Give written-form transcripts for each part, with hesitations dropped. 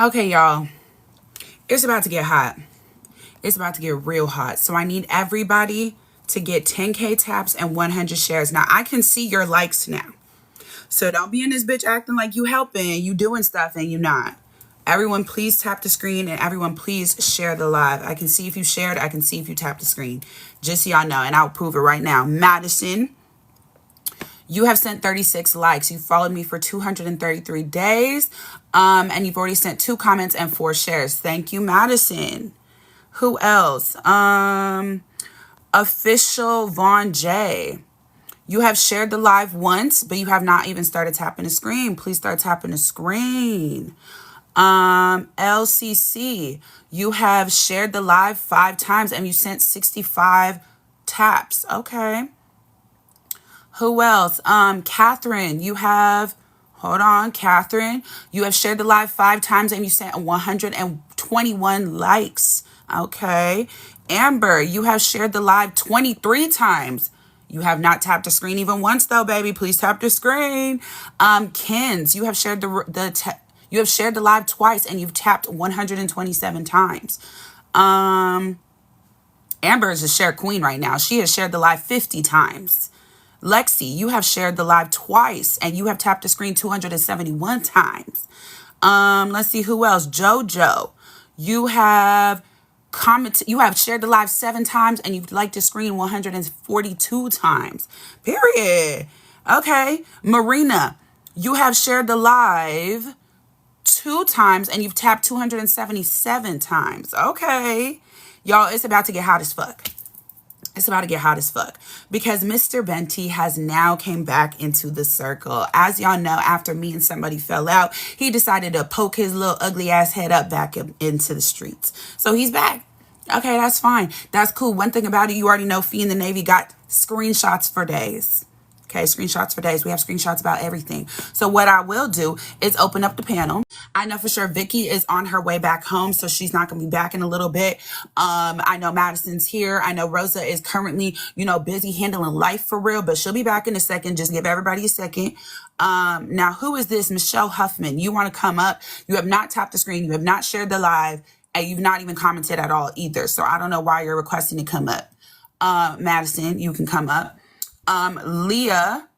Okay, y'all. It's about to get hot. It's about to get real hot. So I need everybody to get 10K taps and 100 shares. Now, I can see your likes now. So don't be in this bitch acting like you helping, you doing stuff, and you not. Everyone, please tap the screen, and everyone, please share the live. I can see if you shared. I can see if you tapped the screen. Just so y'all know, and I'll prove it right now. Madison, you have sent 36 likes. You followed me for 233 days, and you've already sent 2 comments and 4 shares. Thank you, Madison. Who else? Official Vaughn J. You have shared the live once, but you have not even started tapping the screen. Please start tapping the screen. LCC, you have shared the live 5 times and you sent 65 taps. Okay. Who else? Catherine, you have, hold on, Catherine, you have shared the live 5 times and you sent 121 likes. Okay. Amber, you have shared the live 23 times. You have not tapped the screen even once though, baby. Please tap the screen. Kins, you have shared you have shared the live twice and you've tapped 127 times. Amber is a share queen right now. She has shared the live 50 times. Lexi, you have shared the live twice and you have tapped the screen 271 times. Let's see who else. Jojo, you have shared the live 7 times and you've liked the screen 142 times. Period. Okay. Marina, you have shared the live 2 times and you've tapped 277 times. Okay. Y'all, it's about to get hot as fuck. It's about to get hot as fuck because Mr. Benty has now came back into the circle. As y'all know, after me and somebody fell out, he decided to poke his little ugly ass head up back into the streets. So he's back. Okay, that's fine. That's cool. One thing about it, you already know Fee and the Navy got screenshots for days. Okay, screenshots for days. We have screenshots about everything. So what I will do is open up the panel. I know for sure Vicky is on her way back home, so she's not going to be back in a little bit. I know Madison's here. I know Rosa is currently, busy handling life for real, but she'll be back in a second. Just give everybody a second. Now, who is this? Michelle Huffman. You want to come up. You have not tapped the screen. You have not shared the live, and you've not even commented at all either. So I don't know why you're requesting to come up. Madison, you can come up. Leah,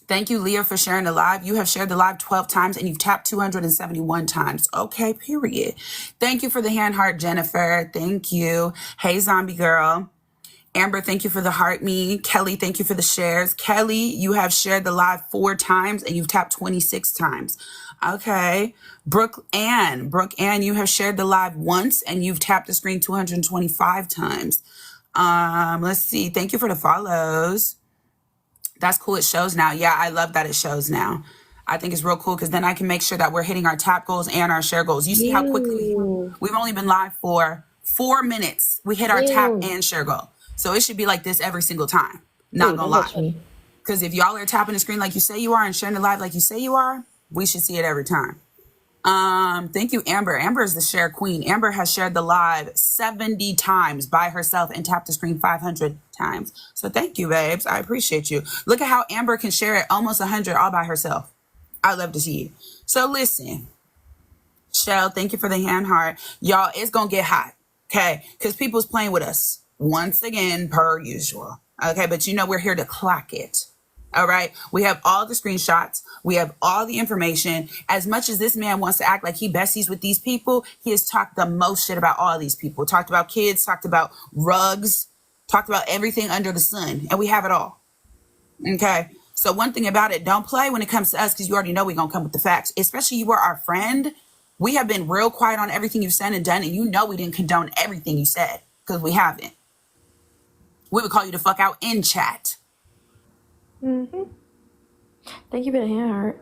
thank you, Leah, for sharing the live. You have shared the live 12 times and you've tapped 271 times. Okay, period. Thank you for the hand heart, Jennifer. Thank you. Hey, zombie girl. Amber, thank you for the heart me. Kelly, thank you for the shares. Kelly, you have shared the live 4 times and you've tapped 26 times. Okay. Brooke Ann, you have shared the live once and you've tapped the screen 225 times. Let's see. Thank you for the follows. That's cool. It shows now. Yeah, I love that it shows now. I think it's real cool because then I can make sure that we're hitting our tap goals and our share goals. You see how quickly we've only been live for 4 minutes. We hit our tap and share goal. So it should be like this every single time. Not gonna lie. Because if y'all are tapping the screen like you say you are and sharing the live like you say you are, we should see it every time. Thank you, Amber. Amber is the share queen. Amber has shared the live 70 times by herself and tapped the screen 500 times. So thank you, babes. I appreciate you. Look at how Amber can share it almost 100 all by herself. I love to see it. So listen, Shell, thank you for the hand heart. Y'all, it's gonna get hot, okay? Because people's playing with us once again, per usual. Okay, but we're here to clock it. All right. We have all the screenshots. We have all the information. As much as this man wants to act like he besties with these people, he has talked the most shit about all these people. Talked about kids, talked about rugs, talked about everything under the sun. And we have it all. Okay. So one thing about it, don't play when it comes to us because you already know we're going to come with the facts. Especially you were our friend. We have been real quiet on everything you've said and done. And we didn't condone everything you said because we haven't. We would call you the fuck out in chat. Mm-hmm. Thank you for the hand heart.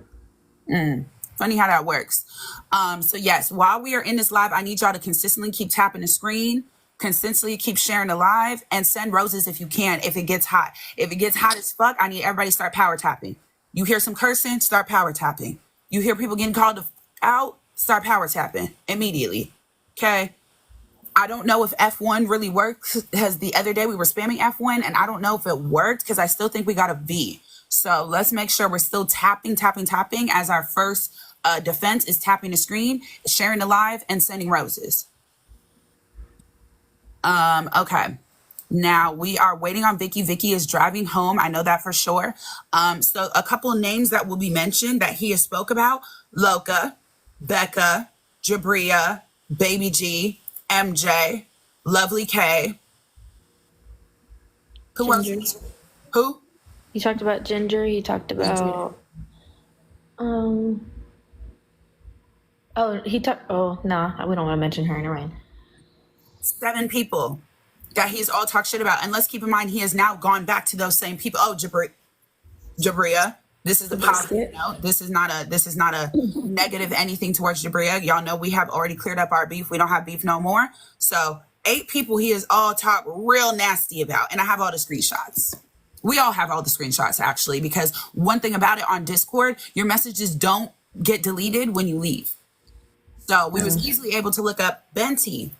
Funny how that works. So yes, while we are in this live, I need y'all to consistently keep tapping the screen, consistently keep sharing the live, and send roses if you can, if it gets hot. If it gets hot as fuck, I need everybody to start power tapping. You hear some cursing, start power tapping. You hear people getting called out, start power tapping immediately. Okay? I don't know if F1 really works because the other day we were spamming F1 and I don't know if it worked because I still think we got a V. So let's make sure we're still tapping as our first Defense is tapping the screen, sharing the live, and sending roses. Okay. Now we are waiting on Vicky. Vicky is driving home. I know that for sure. So a couple of names that will be mentioned that he has spoke about: Loca, Becca, Jabria, Baby G, MJ, Lovely K. Who Ginger. else? Who? He talked about Ginger. He talked about oh no, we don't want to mention her. Never mind. 7 people that he's all talked shit about. And let's keep in mind, he has now gone back to those same people. Oh, Jabria. This is a positive note. This is not a negative anything towards Jabria. Y'all know we have already cleared up our beef. We don't have beef no more. So 8 people he has all talked real nasty about. And I have all the screenshots. We all have all the screenshots, actually, because one thing about it on Discord, your messages don't get deleted when you leave. So we was easily able to look up Benty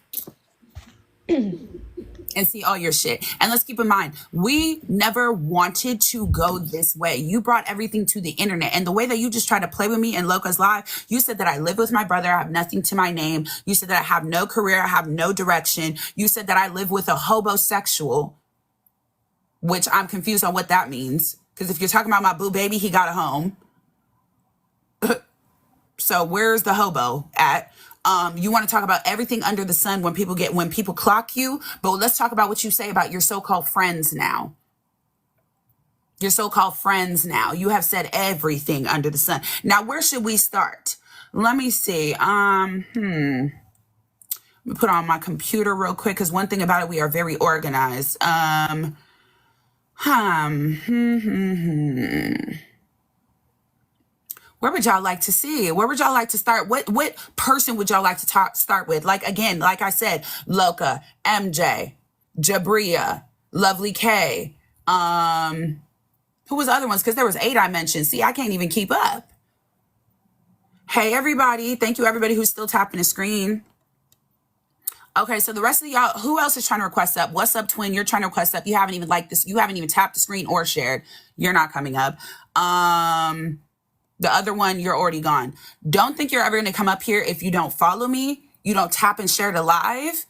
and see all your shit. And let's keep in mind, we never wanted to go this way. You brought everything to the internet. And the way that you just tried to play with me in Loca's live, you said that I live with my brother. I have nothing to my name. You said that I have no career. I have no direction. You said that I live with a hobosexual, which I'm confused on what that means. Because if you're talking about my boo baby, he got a home. So where's the hobo at? You want to talk about everything under the sun when people clock you, but let's talk about what you say about your so-called friends now. Your so-called friends now. You have said everything under the sun. Now, where should we start? Let me see. Let me put on my computer real quick, because one thing about it, we are very organized. Where would y'all like to see? Where would y'all like to start? What person would y'all like to start with? Like, again, like I said, Loca, MJ, Jabria, Lovely K. Who was the other ones? Because there was 8 I mentioned. See, I can't even keep up. Hey, everybody. Thank you, everybody who's still tapping the screen. Okay, so the rest of y'all, who else is trying to request up? What's up, twin? You're trying to request up. You haven't even liked this. You haven't even tapped the screen or shared. You're not coming up. The other one, you're already gone. Don't think you're ever going to come up here if you don't follow me. You don't tap and share the live.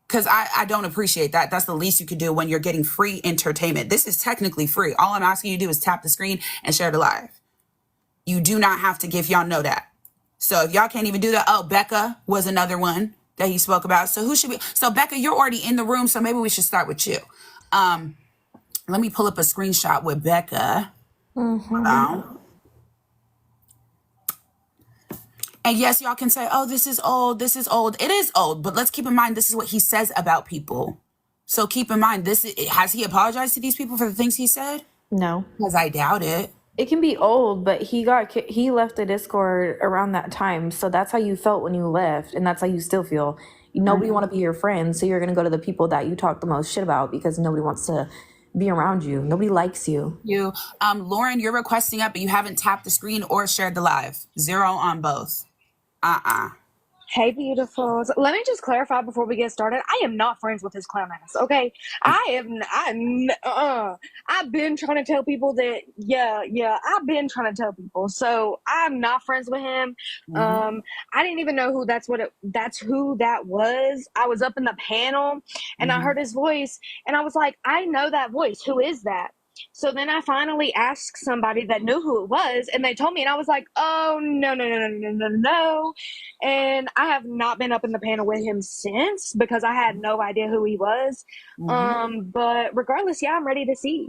Because I don't appreciate that. That's the least you could do when you're getting free entertainment. This is technically free. All I'm asking you to do is tap the screen and share the live. You do not have to give. Y'all know that. So if y'all can't even do that. Oh, Becca was another one that he spoke about. So who should be? So Becca, you're already in the room. So maybe we should start with you. Let me pull up a screenshot with Becca. Hold on. And yes, y'all can say, oh, this is old. This is old. It is old. But let's keep in mind, this is what he says about people. So keep in mind, has he apologized to these people for the things he said? No. Because I doubt it. It can be old, but he left the Discord around that time. So that's how you felt when you left. And that's how you still feel. Nobody want to be your friend. So you're going to go to the people that you talk the most shit about because nobody wants to be around you. Nobody likes you. Lauren, you're requesting up, but you haven't tapped the screen or shared the live. 0 on both. Hey, beautifuls. Let me just clarify before we get started. I am not friends with his clown ass, okay? I've been trying to tell people that, I've been trying to tell people. So I'm not friends with him. I didn't even know that's who that was. I was up in the panel and I heard his voice and I was like, I know that voice. Who is that? So then I finally asked somebody that knew who it was, and they told me, and I was like, oh, no. And I have not been up in the panel with him since because I had no idea who he was. But regardless, I'm ready to see.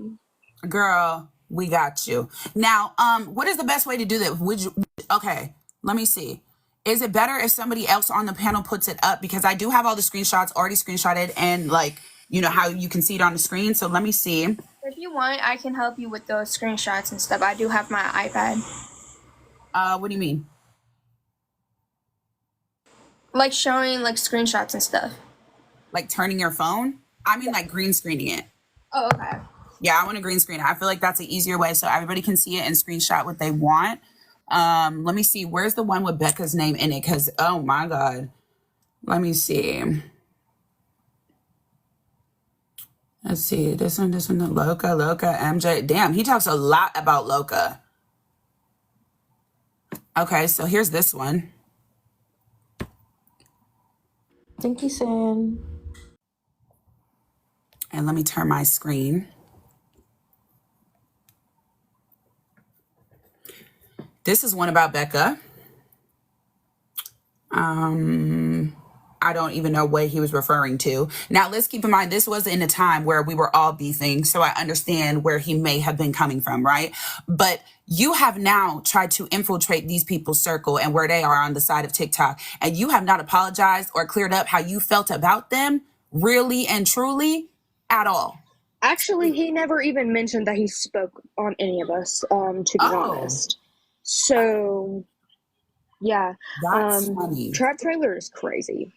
Girl, we got you. Now, what is the best way to do that? Okay, let me see. Is it better if somebody else on the panel puts it up? Because I do have all the screenshots already screenshotted and how you can see it on the screen. So let me see. If you want, I can help you with those screenshots and stuff. I do have my iPad. What do you mean? Like showing screenshots and stuff. Like turning your phone? I mean like green screening it. Oh, okay. Yeah, I want to green screen it. I feel like that's an easier way so everybody can see it and screenshot what they want. Let me see. Where's the one with Becca's name in it? Because, oh my God. Let me see. Let's see. This one, Loca, MJ. Damn, he talks a lot about Loca. Okay, so here's this one. Thank you, Sam. And let me turn my screen. This is one about Becca. I don't even know what he was referring to. Now, let's keep in mind, this was in a time where we were all beefing, so I understand where he may have been coming from, right? But you have now tried to infiltrate these people's circle and where they are on the side of TikTok, and you have not apologized or cleared up how you felt about them, really and truly, at all. Actually, he never even mentioned that he spoke on any of us, to be honest. So, yeah. That's funny. Trap Trailer is crazy.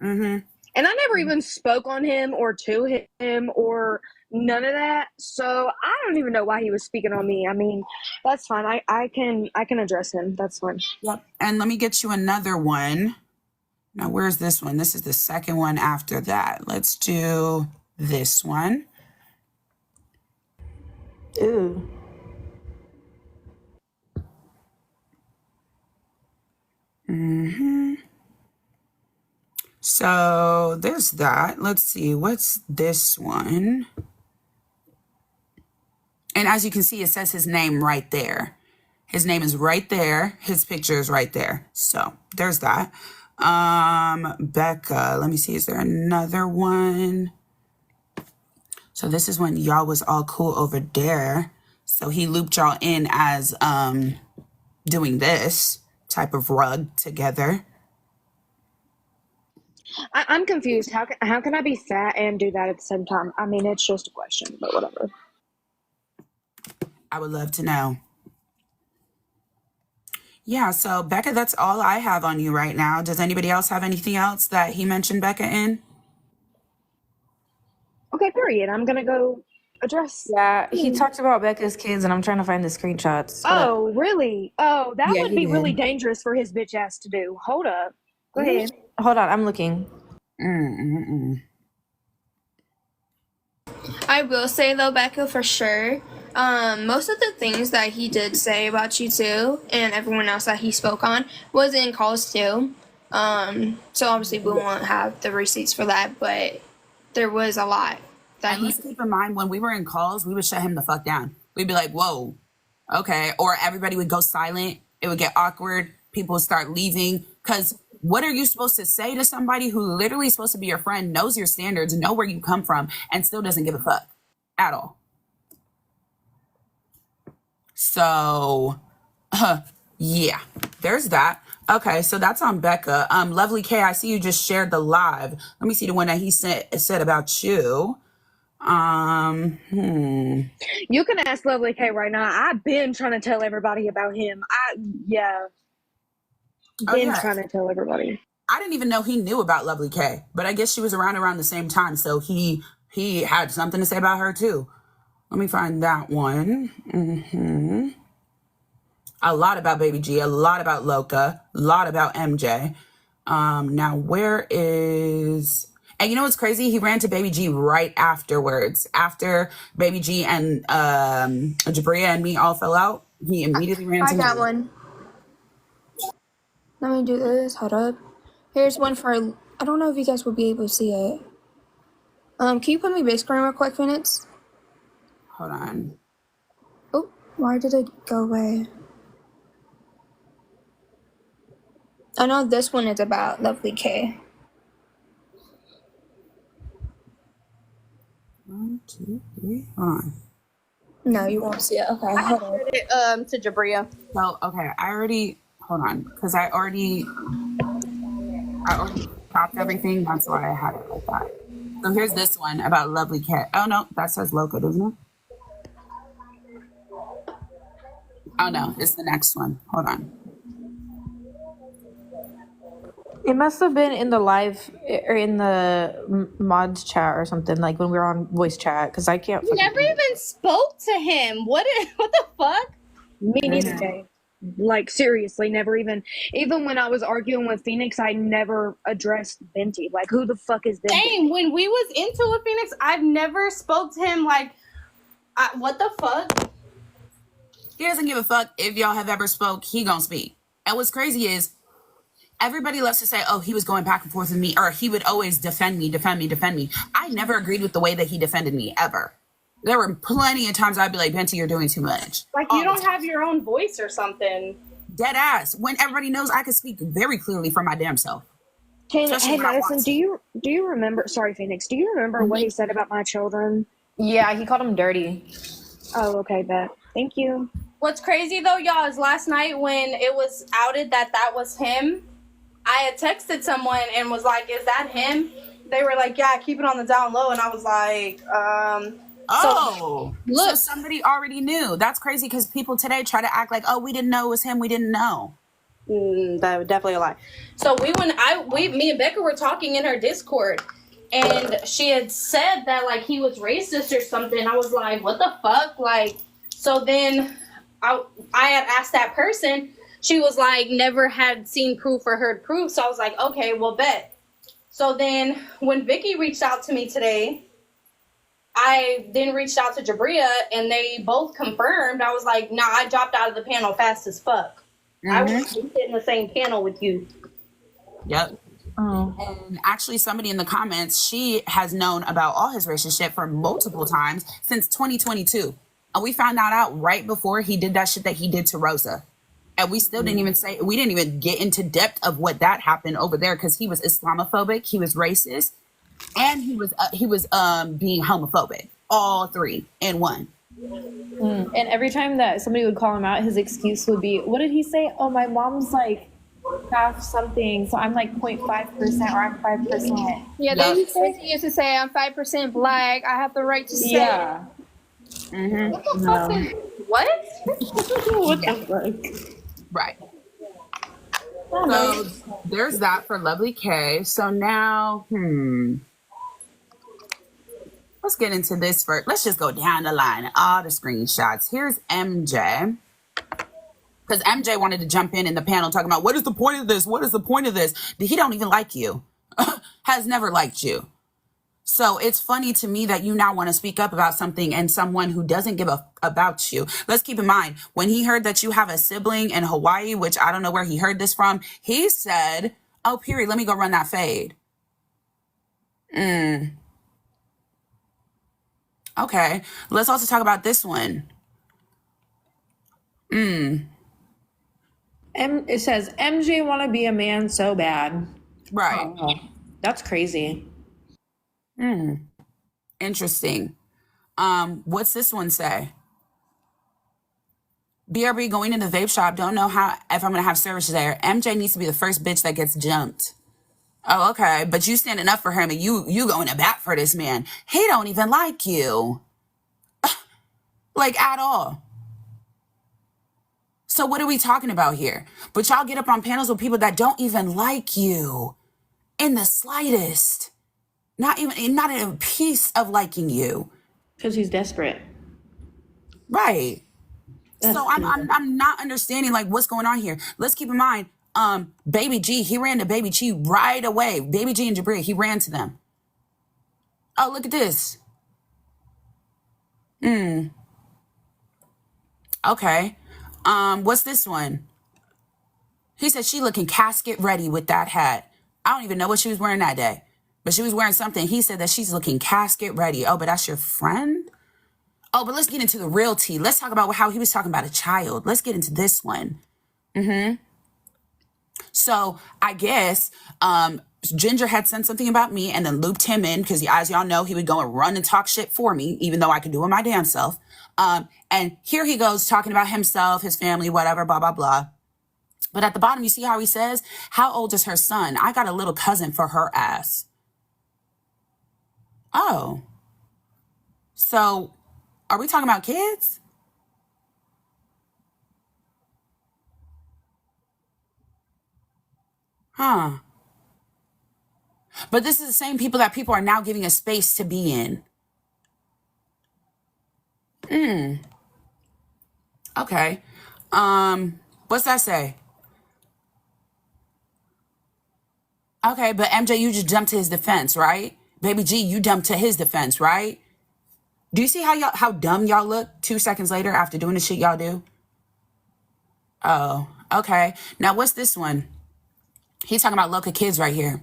Mm-hmm. And I never even spoke on him or to him or none of that. So I don't even know why he was speaking on me. I mean, that's fine. I can address him. That's fine. Yep. And let me get you another one. Now, where's this one? This is the second one after that. Let's do this one. Ooh. Mm-hmm. So there's that. Let's see. What's this one? And as you can see, it says his name right there. His name is right there. His picture is right there. So there's that. Becca, let me see. Is there another one? So this is when y'all was all cool over there. So he looped y'all in as doing this type of rug together. I'm confused. How can I be fat and do that at the same time? I mean, it's just a question, but whatever. I would love to know. Yeah, so Becca, that's all I have on you right now. Does anybody else have anything else that he mentioned Becca in? Okay, period. I'm gonna go address. Yeah, he talked about Becca's kids, and I'm trying to find the screenshots. Oh, really? Oh, that Yeah, would he be did. really dangerous for his bitch ass to do. Hold up. Go ahead. Hold on, I'm looking. I will say though, Becca, for sure, most of the things that he did say about you too, and everyone else that he spoke on, was in calls too. So obviously we won't have the receipts for that, but there was a lot that And he. let's keep in mind, when we were in calls, we would shut him the fuck down. We'd be like, whoa, okay. Or everybody would go silent. It would get awkward. People would start leaving. Because what are you supposed to say to somebody who literally is supposed to be your friend, knows your standards, know where you come from, and still doesn't give a fuck at all? So, yeah, there's that. Okay, so that's on Becca. Lovely K, I see you just shared the live. Let me see the one that he said about you. You can ask Lovely K right now. I've been trying to tell everybody about him. Trying to tell everybody. I didn't even know he knew about Lovely K, but I guess she was around the same time, so he had something to say about her too. Let me find that one. A lot about Baby G, a lot about Loca, a lot about MJ. Now where is... And you know what's crazy? He ran to Baby G right afterwards. After Baby G and Jabria and me all fell out, he immediately ran to me. I got one. Let me do this. Hold up. Here's one for. I don't know if you guys will be able to see it. Can you put me big screen real quick, Feenyx? Hold on. Oh, why did it go away? I know this one is about Lovely K. 1, 2, 3, on. No, you won't see it. Okay, hold on. It, to Jabria. So, okay, hold on, because I already chopped everything. That's why I had it like that. So here's this one about Lovely Cat. Oh, no, that says Loca, doesn't it? Oh, no, it's the next one. Hold on. It must have been in the live or in the mods chat or something, like when we were on voice chat, because I can't. You never even spoke to him. What the fuck? Me neither. Like, seriously, never even when I was arguing with Feenyx, I never addressed Benty. Like, who the fuck is Benty? Same. When we was into a Feenyx, I've never spoke to him. Like, what the fuck? He doesn't give a fuck if y'all have ever spoke. He gonna speak. And what's crazy is everybody loves to say, oh, he was going back and forth with me, or he would always defend me. I never agreed with the way that he defended me, ever. There were plenty of times I'd be like, Benty, you're doing too much. Like, you don't have your own voice or something. Dead ass. When everybody knows I can speak very clearly for my damn self. Hey, Especially when I Madison, want do you remember? Sorry, Feenyx. Do you remember what he said about my children? Yeah, he called him dirty. Oh, okay, bet. Thank you. What's crazy though, y'all, is last night when it was outed that that was him, I had texted someone and was like, "Is that him?" They were like, "Yeah, keep it on the down low," and I was like, Oh, look. so somebody already knew. That's crazy because people today try to act like, oh, we didn't know it was him. We didn't know. That was definitely a lie. So me and Becca were talking in her Discord, and she had said that like he was racist or something. I was like, what the fuck? Like, so then I had asked that person. She was like, never had seen proof or heard proof. So I was like, okay, well, bet. So then when Vicky reached out to me today, I then reached out to Jabria, and they both confirmed. I was like, nah, I dropped out of the panel fast as fuck. I was sit in the same panel with you. Yep. Oh. And actually, somebody in the comments, she has known about all his racist shit for multiple times since 2022. And we found that out right before he did that shit that he did to Rosa. And we still didn't even get into depth of what that happened over there, because he was Islamophobic, he was racist, and he was being homophobic. All three in one. And every time that somebody would call him out, his excuse would be, what did he say? Oh, my mom's like half something, so I'm like 0.5% or I'm 5%. Yeah, they used to say I'm 5% black. I have the right to say. Yeah. What the fuck is what? What the fuck? Right. So there's that for Lovely K. So now, let's get into this first. Let's just go down the line. All the screenshots. Here's MJ. Because MJ wanted to jump in the panel talking about, what is the point of this? What is the point of this? He don't even like you. Has never liked you. So it's funny to me that you now want to speak up about something and someone who doesn't give a about you. Let's keep in mind, when he heard that you have a sibling in Hawaii, which I don't know where he heard this from, he said, oh, period, let me go run that fade. Okay, let's also talk about this one. It says, MJ want to be a man so bad. Right. Oh, that's crazy. Interesting. What's this one say? BRB going in the vape shop. Don't know if I'm going to have service there. MJ needs to be the first bitch that gets jumped. Oh, okay. But you standing up for him and you going to bat for this man. He don't even like you. Like, at all. So what are we talking about here? But y'all get up on panels with people that don't even like you in the slightest. Not in a piece of liking you. Because he's desperate. Right. That's So I'm not understanding like what's going on here. Let's keep in mind, Baby G, he ran to Baby G right away. Baby G and Jabria, he ran to them. Oh, look at this. Okay. What's this one? He said she looking casket ready with that hat. I don't even know what she was wearing that day, but she was wearing something. He said that she's looking casket ready. Oh, but that's your friend? Oh, but let's get into the real tea. Let's talk about how he was talking about a child. Let's get into this one. So I guess Ginger had said something about me and then looped him in because, as y'all know, he would go and run and talk shit for me, even though I could do it my damn self. And here he goes talking about himself, his family, whatever, blah, blah, blah. But at the bottom, you see how he says, how old is her son? I got a little cousin for her ass. Oh. So are we talking about kids? Huh. But this is the same people that people are now giving a space to be in. Okay. What's that say? Okay, but MJ, you just jumped to his defense, right? Baby G, you jumped to his defense, right? Do you see how dumb y'all look 2 seconds later after doing the shit y'all do? Oh, Okay. Now, what's this one? He's talking about Loca Kids right here.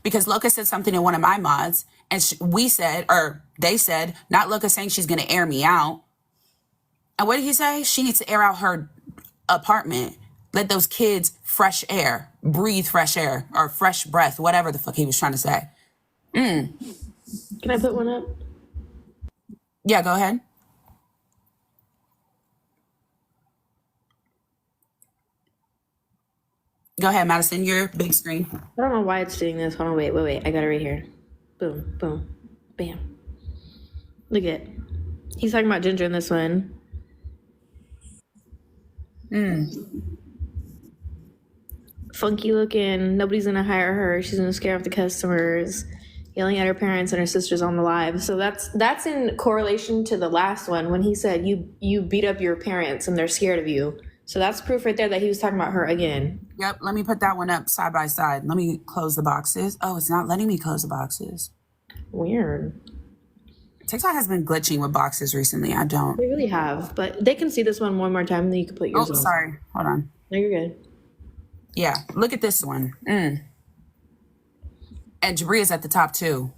Because Loca said something in one of my mods, and we said, or they said, not Loca saying she's going to air me out. And what did he say? She needs to air out her apartment. Let those kids fresh air, breathe fresh air, or fresh breath, whatever the fuck he was trying to say. Can I put one up? Yeah, go ahead. Go ahead, Madison, your big screen. I don't know why it's doing this. Hold on, wait. I got it right here. Boom, boom, bam. Look at it. He's talking about Ginger in this one. Funky looking. Nobody's gonna hire her. She's gonna scare off the customers. Yelling at her parents and her sisters on the live. So that's in correlation to the last one when he said you beat up your parents and they're scared of you. So that's proof right there that he was talking about her again. Yep, let me put that one up side by side. Let me close the boxes. Oh, it's not letting me close the boxes. Weird. TikTok has been glitching with boxes recently. I don't. They really have, but they can see this one more time, and then you can put yours on. Sorry. Hold on. No, you're good. Yeah, look at this one. And Jabria's at the top too.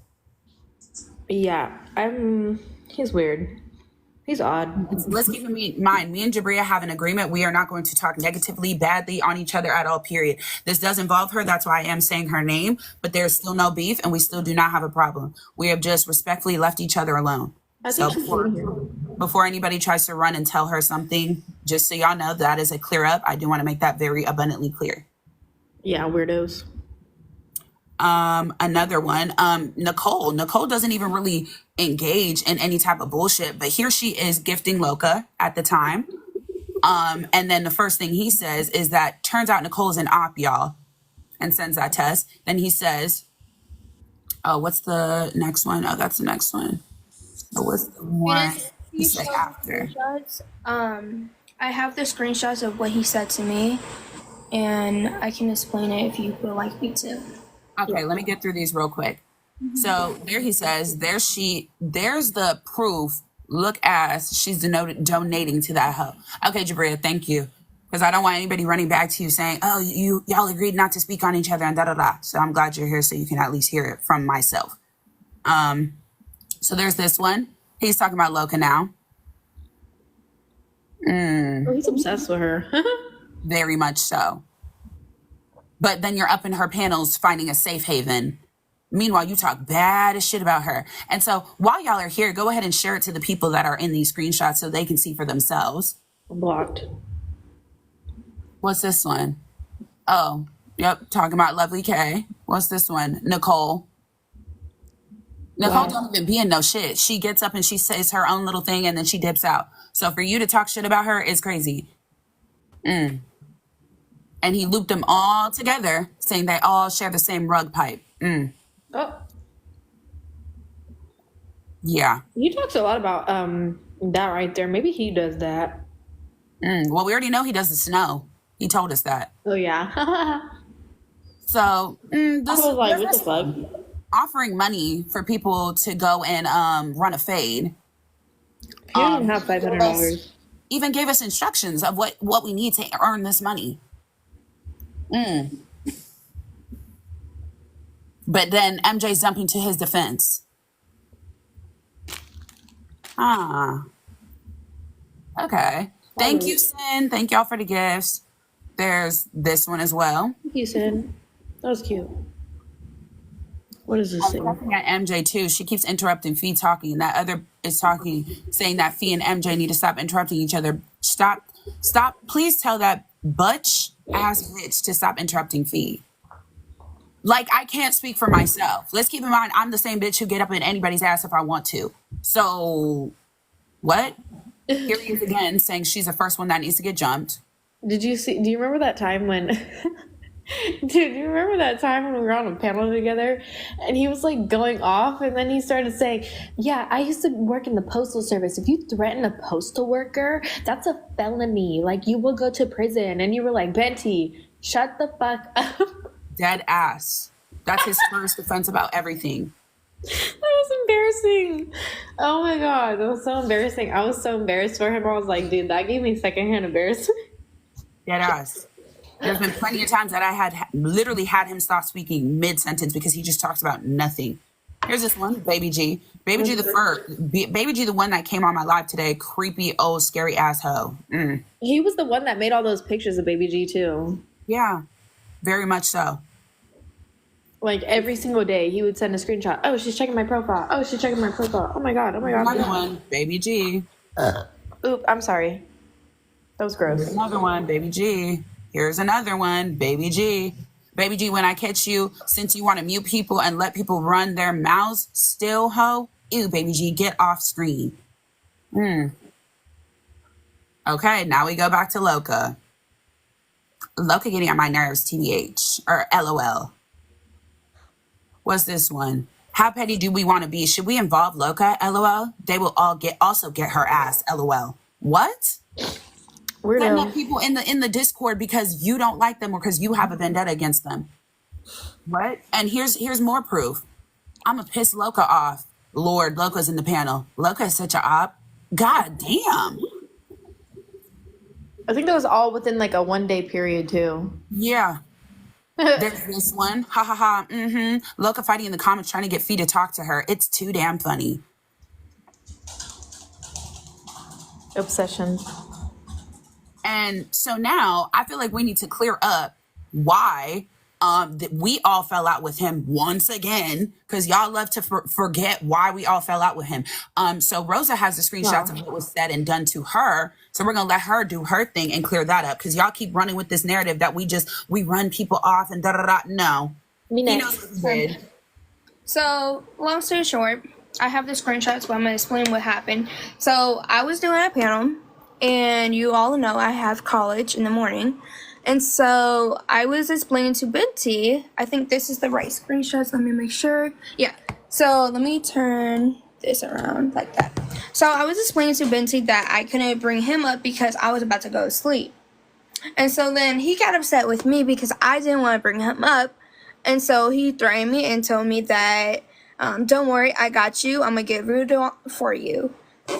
Yeah, he's weird. He's odd. Let's keep in mind, me and Jabria have an agreement. We are not going to talk negatively, badly on each other at all, period. This does involve her. That's why I am saying her name, but there's still no beef and we still do not have a problem. We have just respectfully left each other alone. So before anybody tries to run and tell her something, just so y'all know, that is a clear up. I do want to make that very abundantly clear. Yeah, weirdos. Another one, Nicole doesn't even really engage in any type of bullshit, but here she is gifting Loca at the time. And then the first thing he says is that turns out Nicole's an op, y'all, and sends that test. Then he says, oh, what's the next one? Oh, that's the next one. So what's the one he said after? I have the screenshots of what he said to me, and I can explain it if you would like me to. Okay, let me get through these real quick. So there he says, there's the proof. Look, as she's donating to that hoe. Okay, Jabria, thank you. Because I don't want anybody running back to you saying, oh, y'all agreed not to speak on each other and da-da-da. So I'm glad you're here so you can at least hear it from myself. So there's this one. He's talking about Loca now. Oh, he's obsessed with her. Very much so. But then you're up in her panels finding a safe haven. Meanwhile, you talk bad as shit about her. And so while y'all are here, go ahead and share it to the people that are in these screenshots so they can see for themselves. Blocked. What's this one? Oh, yep. Talking about Lovely K. What's this one? Nicole. Nicole don't even be in no shit. She gets up and she says her own little thing and then she dips out. So for you to talk shit about her is crazy. And he looped them all together, saying they all share the same rug pipe. Oh. Yeah. He talks a lot about that right there. Maybe he does that. Well, we already know he does the snow. He told us that. Oh, yeah. So, I was like, what the fuck? Offering money for people to go and run a fade. He didn't have $500. Even gave us instructions of what we need to earn this money. But then MJ's jumping to his defense. Okay. Thank you, Sin. Thank y'all for the gifts. There's this one as well. Thank you, Sin. That was cute. What is this thing? Looking at MJ too. She keeps interrupting Fee talking. That other is talking, saying that Fee and MJ need to stop interrupting each other. Stop. Please tell that butch ass bitch to stop interrupting Fee. Like, I can't speak for myself. Let's keep in mind, I'm the same bitch who get up in anybody's ass if I want to. So, what? Here he is again saying she's the first one that needs to get jumped. Do you remember that time when... Dude, do you remember that time when we were on a panel together and he was like going off and then he started saying, yeah, I used to work in the postal service. If you threaten a postal worker, that's a felony. Like, you will go to prison. And you were like, Benty, shut the fuck up. Dead ass. That's his first defense about everything. That was embarrassing. Oh my God, that was so embarrassing. I was so embarrassed for him. I was like, dude, that gave me secondhand embarrassment. Dead ass. There's been plenty of times that I had literally had him stop speaking mid-sentence because he just talks about nothing. Here's this one, Baby G. Baby G Baby G, the one that came on my live today, creepy, old, scary asshole. He was the one that made all those pictures of Baby G too. Yeah, very much so. Like every single day, he would send a screenshot. Oh, she's checking my profile. Oh, she's checking my profile. Oh my god. Oh my god. Another one, Baby G. Oop, I'm sorry. That was gross. Here's another one, Baby G. Here's another one, Baby G. Baby G, when I catch you, since you want to mute people and let people run their mouths still, ho, ew, Baby G, get off screen. Okay, now we go back to Loca. Loca getting on my nerves, TBH, or LOL. What's this one? How petty do we want to be? Should we involve Loca? LOL. They will all also get her ass. LOL. What? Setting up people in the Discord because you don't like them or because you have a vendetta against them. What? And here's more proof. I'ma piss Loca off. Lord, Loca's in the panel. Loca is such a op. God damn. I think that was all within like a 1 day period too. Yeah. There's this one. Ha ha ha. Loca fighting in the comments trying to get Fee to talk to her. It's too damn funny. Obsession. And so now I feel like we need to clear up why that we all fell out with him once again, because y'all love to forget why we all fell out with him. So Rosa has the screenshots of what was said and done to her. So we're going to let her do her thing and clear that up, because y'all keep running with this narrative that we run people off and da-da-da. No. He knows what he did. So, long story short, I have the screenshots, but I'm going to explain what happened. So, I was doing a panel, and you all know I have college in the morning. And so, I was explaining to Benty, I think this is the right screenshots, let me make sure. Yeah, so let me turn this around like that. So, I was explaining to Benty that I couldn't bring him up because I was about to go to sleep. And so then he got upset with me because I didn't want to bring him up. And so he threatened me and told me that, don't worry, I got you. I'm going to get rude for you.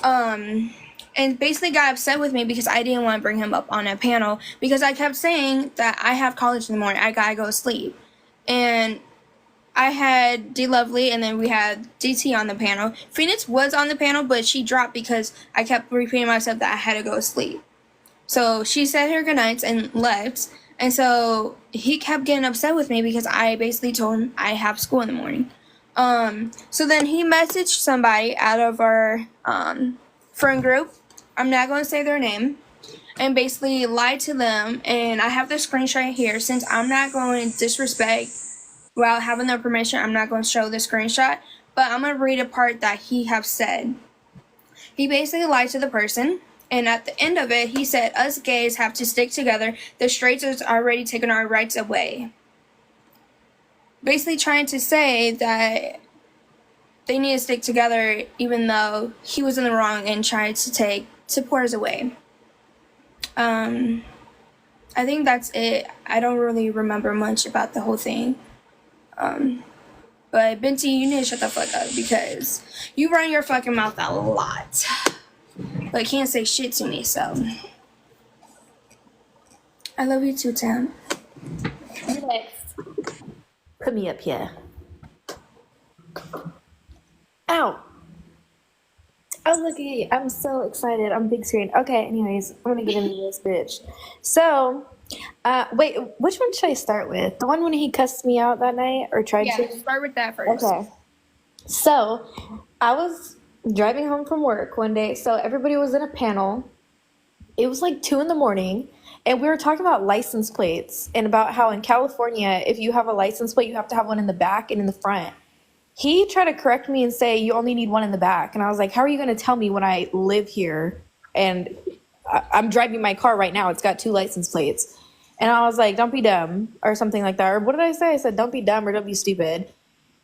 And basically got upset with me because I didn't want to bring him up on a panel because I kept saying that I have college in the morning. I got to go to sleep. And I had D Lovely and then we had DT on the panel. Feenyx was on the panel, but she dropped because I kept repeating myself that I had to go to sleep. So she said her goodnights and left. And so he kept getting upset with me because I basically told him I have school in the morning. So then he messaged somebody out of our friend group. I'm not going to say their name. And basically lied to them. And I have the screenshot here. Since I'm not going to disrespect without having their permission, I'm not going to show the screenshot. But I'm going to read a part that he have said. He basically lied to the person. And at the end of it, he said, us gays have to stick together. The straights are already taking our rights away. Basically trying to say that they need to stick together even though he was in the wrong and tried to take supporters away. I think that's it. I don't really remember much about the whole thing. But Benty, you need to shut the fuck up because you run your fucking mouth a lot. But can't say shit to me, so. I love you too, Tam. Next. Put me up here. Ow. Oh, look at you. I'm so excited. I'm big screen. Okay, anyways, I'm gonna get into this bitch. So, wait, which one should I start with? The one when he cussed me out that night or tried to? Yeah, start with that first. Okay. So, I was driving home from work one day. So, everybody was in a panel. It was like 2 a.m. And we were talking about license plates and about how in California, if you have a license plate, you have to have one in the back and in the front. He tried to correct me and say, you only need one in the back. And I was like, how are you going to tell me when I live here and I'm driving my car right now? It's got 2 license plates. And I was like, don't be dumb or something like that. Or what did I say? I said, don't be dumb or don't be stupid.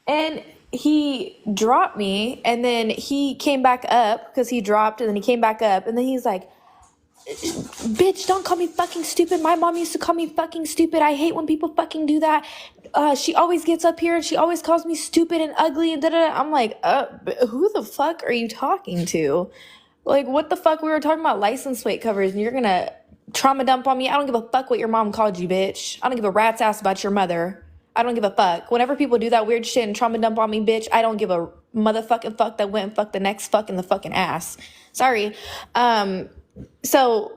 And he dropped me and then he came back up because he dropped and then he came back up. And then he's like, bitch, don't call me fucking stupid. My mom used to call me fucking stupid. I hate when people fucking do that. She always gets up here and she always calls me stupid and ugly and da-da-da. I'm like, who the fuck are you talking to? Like, what the fuck? We were talking about license plate covers and you're gonna trauma dump on me. I don't give a fuck what your mom called you, bitch. I don't give a rat's ass about your mother. I don't give a fuck. Whenever people do that weird shit and trauma dump on me, bitch, I don't give a motherfucking fuck that went and fucked the next fuck in the fucking ass. Sorry. So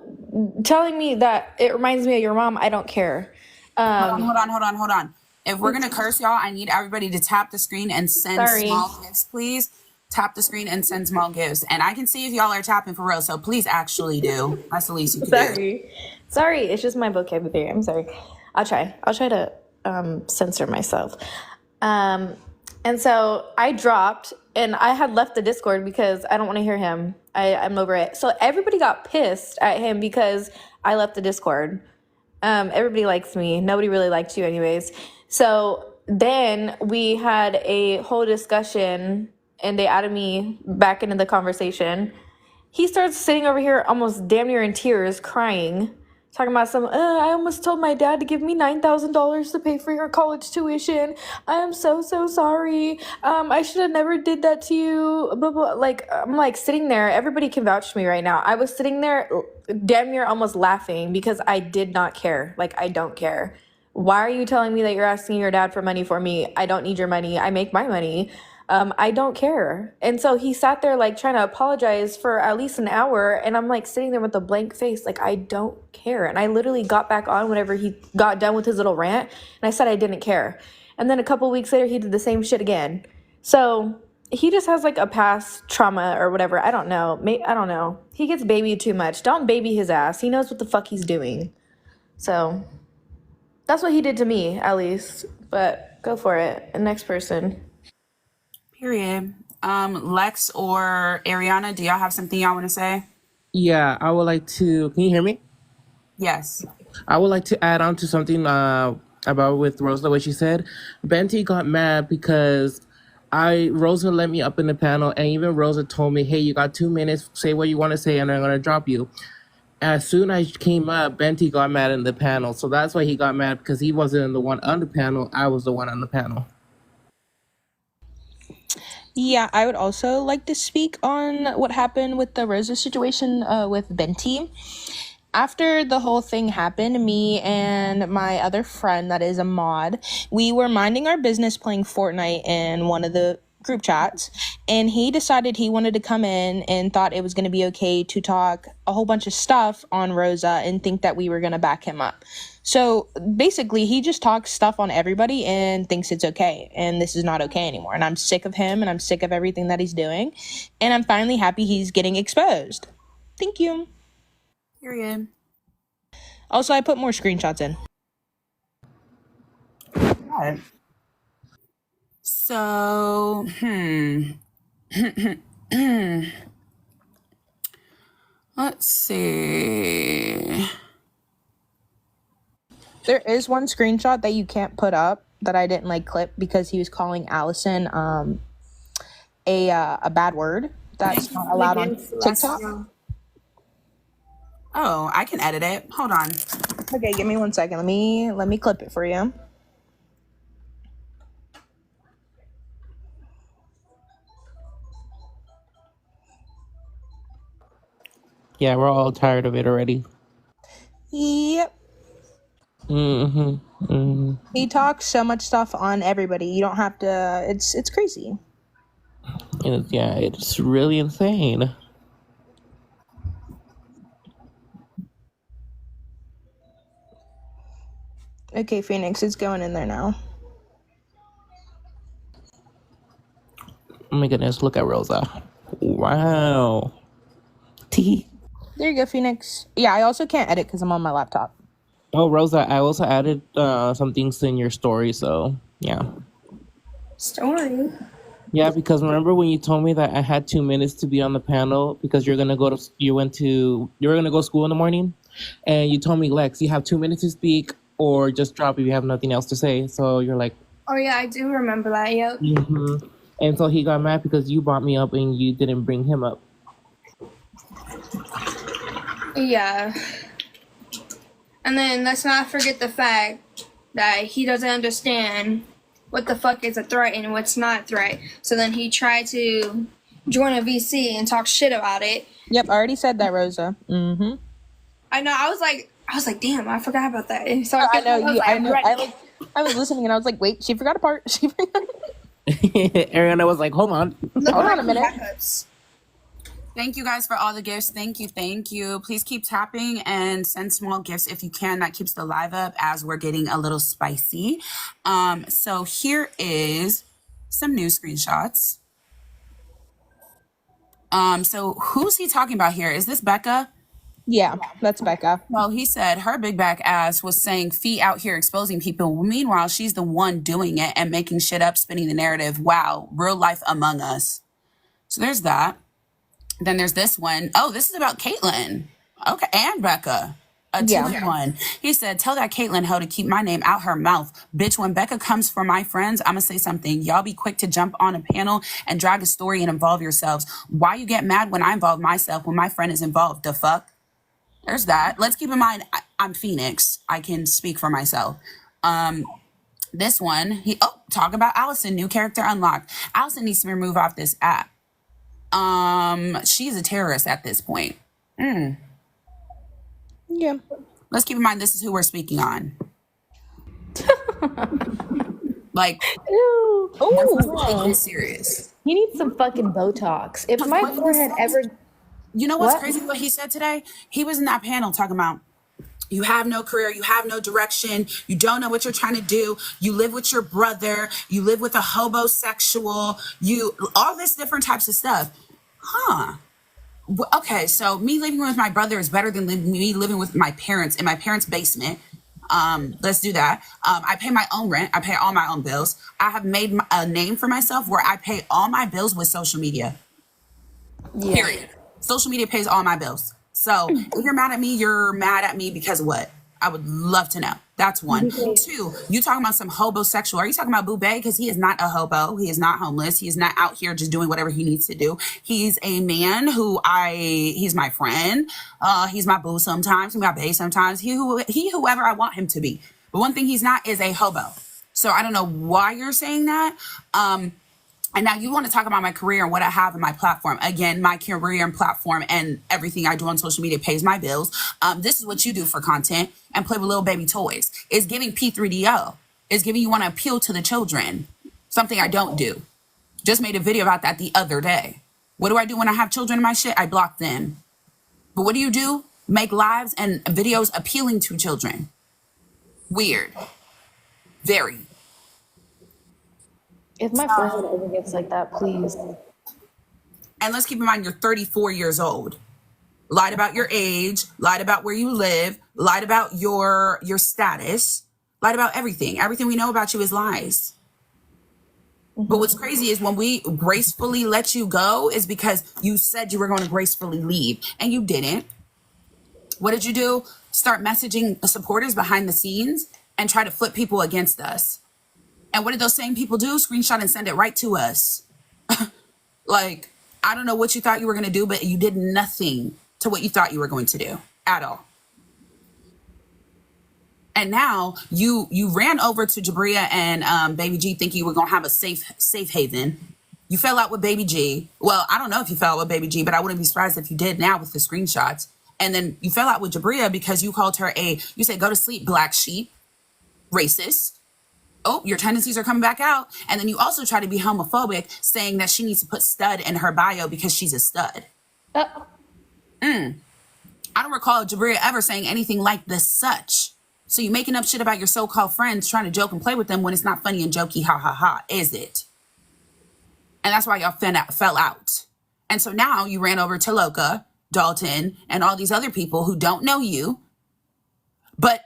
telling me that it reminds me of your mom, I don't care. Hold on. If we're gonna curse y'all, I need everybody to tap the screen and send small gifts, please. Tap the screen and send small gifts. And I can see if y'all are tapping for real, so please actually do. That's the least you can do. Sorry, it's just my vocabulary. I'm sorry. I'll try to censor myself. And so I dropped, and I had left the Discord because I don't want to hear him. I'm over it. So everybody got pissed at him because I left the Discord. Everybody likes me. Nobody really liked you anyways. So then we had a whole discussion, and they added me back into the conversation. He starts sitting over here almost damn near in tears, crying, talking about some, I almost told my dad to give me $9,000 to pay for your college tuition. I am so sorry. I should have never did that to you. Blah, blah. Like, I'm like sitting there. Everybody can vouch for me right now. I was sitting there damn near almost laughing because I did not care. Like, I don't care. Why are you telling me that you're asking your dad for money for me? I don't need your money. I make my money. I don't care. And so he sat there like trying to apologize for at least an hour, and I'm like sitting there with a blank face like I don't care. And I literally got back on whenever he got done with his little rant, and I said I didn't care. And then a couple weeks later he did the same shit again. So he just has like a past trauma or whatever. I don't know. I don't know. He gets babied too much. Don't baby his ass. He knows what the fuck he's doing. So that's what he did to me, at least. But go for it. The next person. Period. Lex or Ariana, do y'all have something y'all want to say? Yeah, I would like to. Can you hear me? Yes. I would like to add on to something about with Rosa, what she said. Benty got mad because Rosa let me up in the panel, and even Rosa told me, hey, you got 2 minutes, say what you want to say, and I'm going to drop you. As soon as I came up, Benty got mad in the panel. So that's why he got mad, because he wasn't the one on the panel. I was the one on the panel. Yeah, I would also like to speak on what happened with the Rosa situation with Benty. After the whole thing happened, me and my other friend that is a mod, we were minding our business playing Fortnite in one of the group chats, and he decided he wanted to come in and thought it was going to be okay to talk a whole bunch of stuff on Rosa and think that we were going to back him up. So basically, he just talks stuff on everybody and thinks it's okay. And this is not okay anymore. And I'm sick of him, and I'm sick of everything that he's doing. And I'm finally happy he's getting exposed. Thank you. Period. Also, I put more screenshots in. All right. So, let's see. There is one screenshot that you can't put up that I didn't like clip because he was calling Allison a bad word that's not allowed on TikTok. Oh, I can edit it. Hold on. Okay, give me 1 second. Let me clip it for you. Yeah, we're all tired of it already. Yep. He talks so much stuff on everybody. You don't have to. It's crazy. Yeah, it's really insane. Okay, Feenyx, it's going in there now. Oh my goodness, look at Rosa. Wow. T. There you go, Feenyx. Yeah, I also can't edit because I'm on my laptop. Oh, Rosa, I also added some things in your story, so yeah. Story? Yeah, because remember when you told me that I had 2 minutes to be on the panel because you were gonna go to school in the morning, and you told me, Lex, you have 2 minutes to speak or just drop if you have nothing else to say. So you're like, Oh yeah, I do remember that. Yep. And so he got mad because you brought me up and you didn't bring him up. Yeah. And then let's not forget the fact that he doesn't understand what the fuck is a threat and what's not a threat. So then he tried to join a VC and talk shit about it. Yep, I already said that, Rosa. I know. I was like, damn, I forgot about that. And so I know was you. like, I I'm know. ready. I was listening and I was like, wait, she forgot a part. She forgot. Ariana was like, hold on. Look Hold at on a my minute. backups. Thank you guys for all the gifts. Thank you. Please keep tapping and send small gifts if you can. That keeps the live up as we're getting a little spicy. So here is some new screenshots. So who's he talking about here? Is this Becca? Yeah, that's Becca. Well, he said her big back ass was saying Fee out here exposing people. Meanwhile, she's the one doing it and making shit up, spinning the narrative. Wow, real life among us. So there's that. Then there's this one. Oh, this is about Caitlyn. Okay, and Becca. A two one. He said, tell that Caitlyn hoe to keep my name out her mouth. Bitch, when Becca comes for my friends, I'm going to say something. Y'all be quick to jump on a panel and drag a story and involve yourselves. Why you get mad when I involve myself when my friend is involved? The fuck? There's that. Let's keep in mind, I'm Feenyx. I can speak for myself. This one, talk about Allison, new character unlocked. Allison needs to be removed off this app. She's a terrorist at this point. Yeah. Let's keep in mind, this is who we're speaking on. Like, Ooh. serious. You need some fucking Botox. If my forehead ever... You know what's crazy what he said today? He was in that panel talking about, you have no career, you have no direction, you don't know what you're trying to do, you live with your brother, you live with a hobosexual, all this different types of stuff. Huh. Okay, so me living with my brother is better than me living with my parents in my parents' basement. Let's do that. I pay my own rent. I pay all my own bills. I have made a name for myself where I pay all my bills with social media. Yeah. Period. Social media pays all my bills. So if you're mad at me because of what? I would love to know. That's one. Two, you talking about some hobosexual. Are you talking about Boubet? Because he is not a hobo. He is not homeless. He is not out here just doing whatever he needs to do. He's a man he's my friend. He's my boo sometimes. He's my bae sometimes. Whoever I want him to be. But one thing he's not is a hobo. So I don't know why you're saying that. And now you want to talk about my career and what I have in my platform. Again, my career and platform and everything I do on social media pays my bills. This is what you do for content and play with little baby toys. It's giving P3DO. It's giving you want to appeal to the children. Something I don't do. Just made a video about that the other day. What do I do when I have children in my shit? I block them. But what do? Make lives and videos appealing to children. Weird. Very. If my forehead ever gets like that, please. And let's keep in mind, you're 34 years old. Lied about your age, lied about where you live, lied about your status, lied about everything. Everything we know about you is lies. Mm-hmm. But what's crazy is when we gracefully let you go is because you said you were going to gracefully leave and you didn't. What did you do? Start messaging supporters behind the scenes and try to flip people against us. And what did those same people do? Screenshot and send it right to us. Like, I don't know what you thought you were going to do, but you did nothing to what you thought you were going to do at all. And now you ran over to Jabria and Baby G thinking you were going to have a safe haven. You fell out with Baby G. Well, I don't know if you fell out with Baby G, but I wouldn't be surprised if you did now with the screenshots. And then you fell out with Jabria because you called her you said, go to sleep, black sheep, racist. Oh, your tendencies are coming back out. And then you also try to be homophobic, saying that she needs to put stud in her bio because she's a stud. I don't recall Jabria ever saying anything like this such. So you're making up shit about your so-called friends, trying to joke and play with them when it's not funny and jokey, ha ha ha, is it? And that's why y'all fell out. And so now you ran over to Loca, Dalton, and all these other people who don't know you. But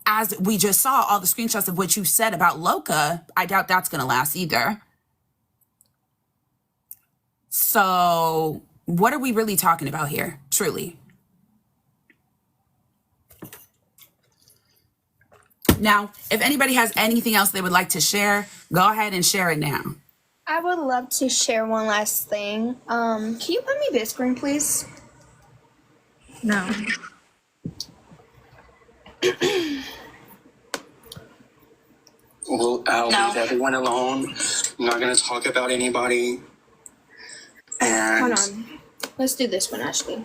as we just saw, all the screenshots of what you said about Loca, I doubt that's going to last either. So what are we really talking about here, truly? Now, if anybody has anything else they would like to share, go ahead and share it now. I would love to share one last thing. Can you put me big screen, please? No. Well, I'll leave everyone alone. I'm not going to talk about anybody. And Hold on. Let's do this one, Ashley.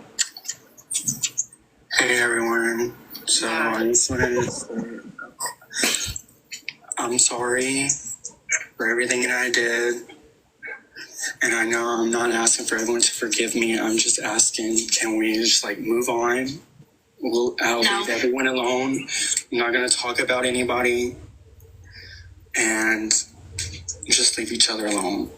Hey everyone. So I just wanted to say I'm sorry for everything that I did. And I know I'm not asking for everyone to forgive me. I'm just asking, can we just like move on? I'll leave everyone alone. I'm not gonna talk about anybody and just leave each other alone.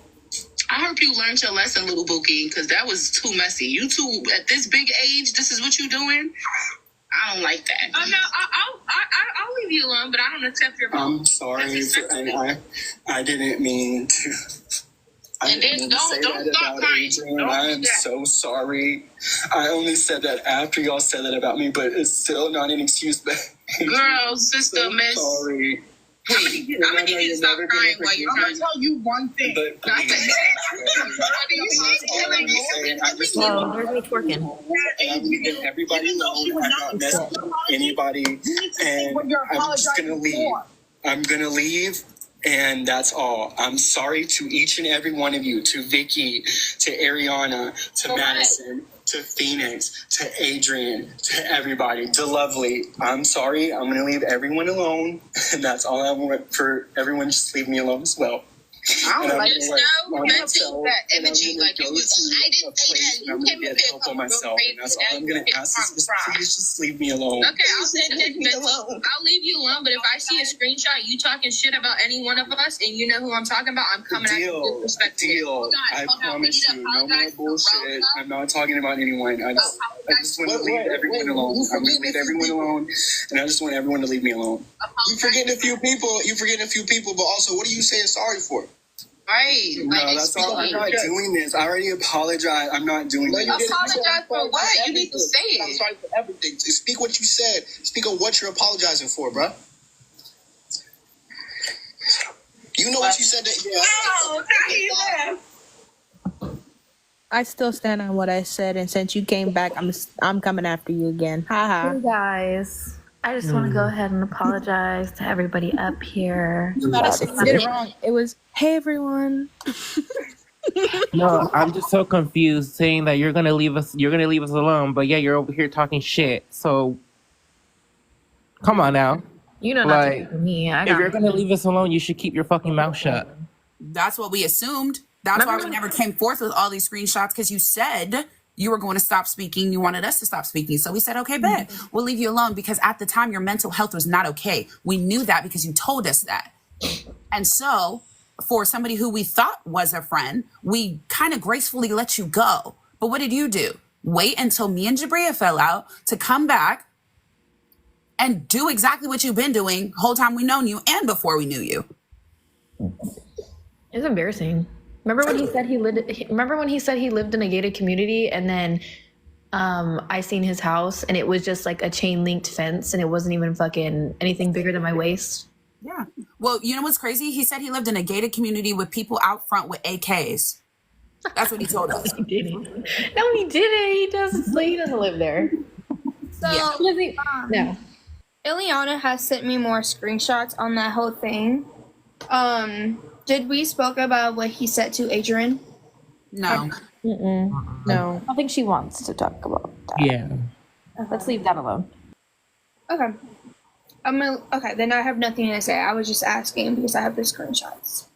I hope you learned your lesson, little Bookie, because that was too messy. You two, at this big age, this is what you doing? I don't like that. Oh, no, I'll leave you alone, but I don't accept your apology. I'm sorry, and I didn't mean to. And then don't stop crying. I am so sorry. I only said that after y'all said that about me, but it's still not an excuse. Girl, sister, so miss. Sorry. I'm gonna need you to stop crying while you're trying to tell you one thing. But Whoa, where's me twerking? I'm leaving everybody alone. I'm not messing with anybody. And I'm just going to leave. I'm going to leave. And that's all. I'm sorry to each and every one of you, to Vicky, to Ariana, to Madison, to Feenyx, to Adrian, to everybody, to Lovely. I'm sorry. I'm going to leave everyone alone. And that's all I want for everyone. Just leave me alone as well. I don't like this though. That energy, like it was. I didn't say that. You came in here for myself, and that's all I'm gonna ask is please just leave me alone. Okay, I'll send it. I'll leave you alone. But if I see a screenshot you talking shit about any one of us, and you know who I'm talking about, I'm coming at you with respect. Deal. I promise you, no more bullshit. I'm not talking about anyone. I just want to leave everyone alone. I'm gonna leave everyone alone, and I just want everyone to leave me alone. You forgetting a few people, but also, what are you saying sorry for? Right. No, that's all. I'm not doing this. I already apologize. I'm not doing this. Apologize for what? You need to say it. I'm sorry for everything. Speak what you said. Speak on what you're apologizing for, bro. You know what you said that. I still stand on what I said, and since you came back, I'm coming after you again. Hey guys, I just want to go ahead and apologize to everybody up here. You did it wrong. It was, hey everyone. No, I'm just so confused saying that you're gonna leave us alone, but yeah, you're over here talking shit. So come on now. You know not to do me. If you're gonna leave us alone, you should keep your fucking mouth shut. That's what we assumed. That's why we never came forth with all these screenshots, because you said you were going to stop speaking. You wanted us to stop speaking. So we said, okay, bet. We'll leave you alone, because at the time your mental health was not okay. We knew that because you told us that. And so for somebody who we thought was a friend, we kind of gracefully let you go. But what did you do? Wait until me and Jabria fell out to come back and do exactly what you've been doing the whole time we known you and before we knew you. It's embarrassing. Remember when he said he lived in a gated community, and then I seen his house and it was just like a chain linked fence and it wasn't even fucking anything bigger than my waist. Yeah. Well, you know what's crazy? He said he lived in a gated community with people out front with AKs. That's what he told us. He didn't. No, he didn't. He doesn't live there. So No. Ileana has sent me more screenshots on that whole thing. Did we spoke about what he said to Adrian? No. No. I don't think she wants to talk about that. Yeah. Let's leave that alone. Okay. Okay, then I have nothing to say. I was just asking because I have the screenshots.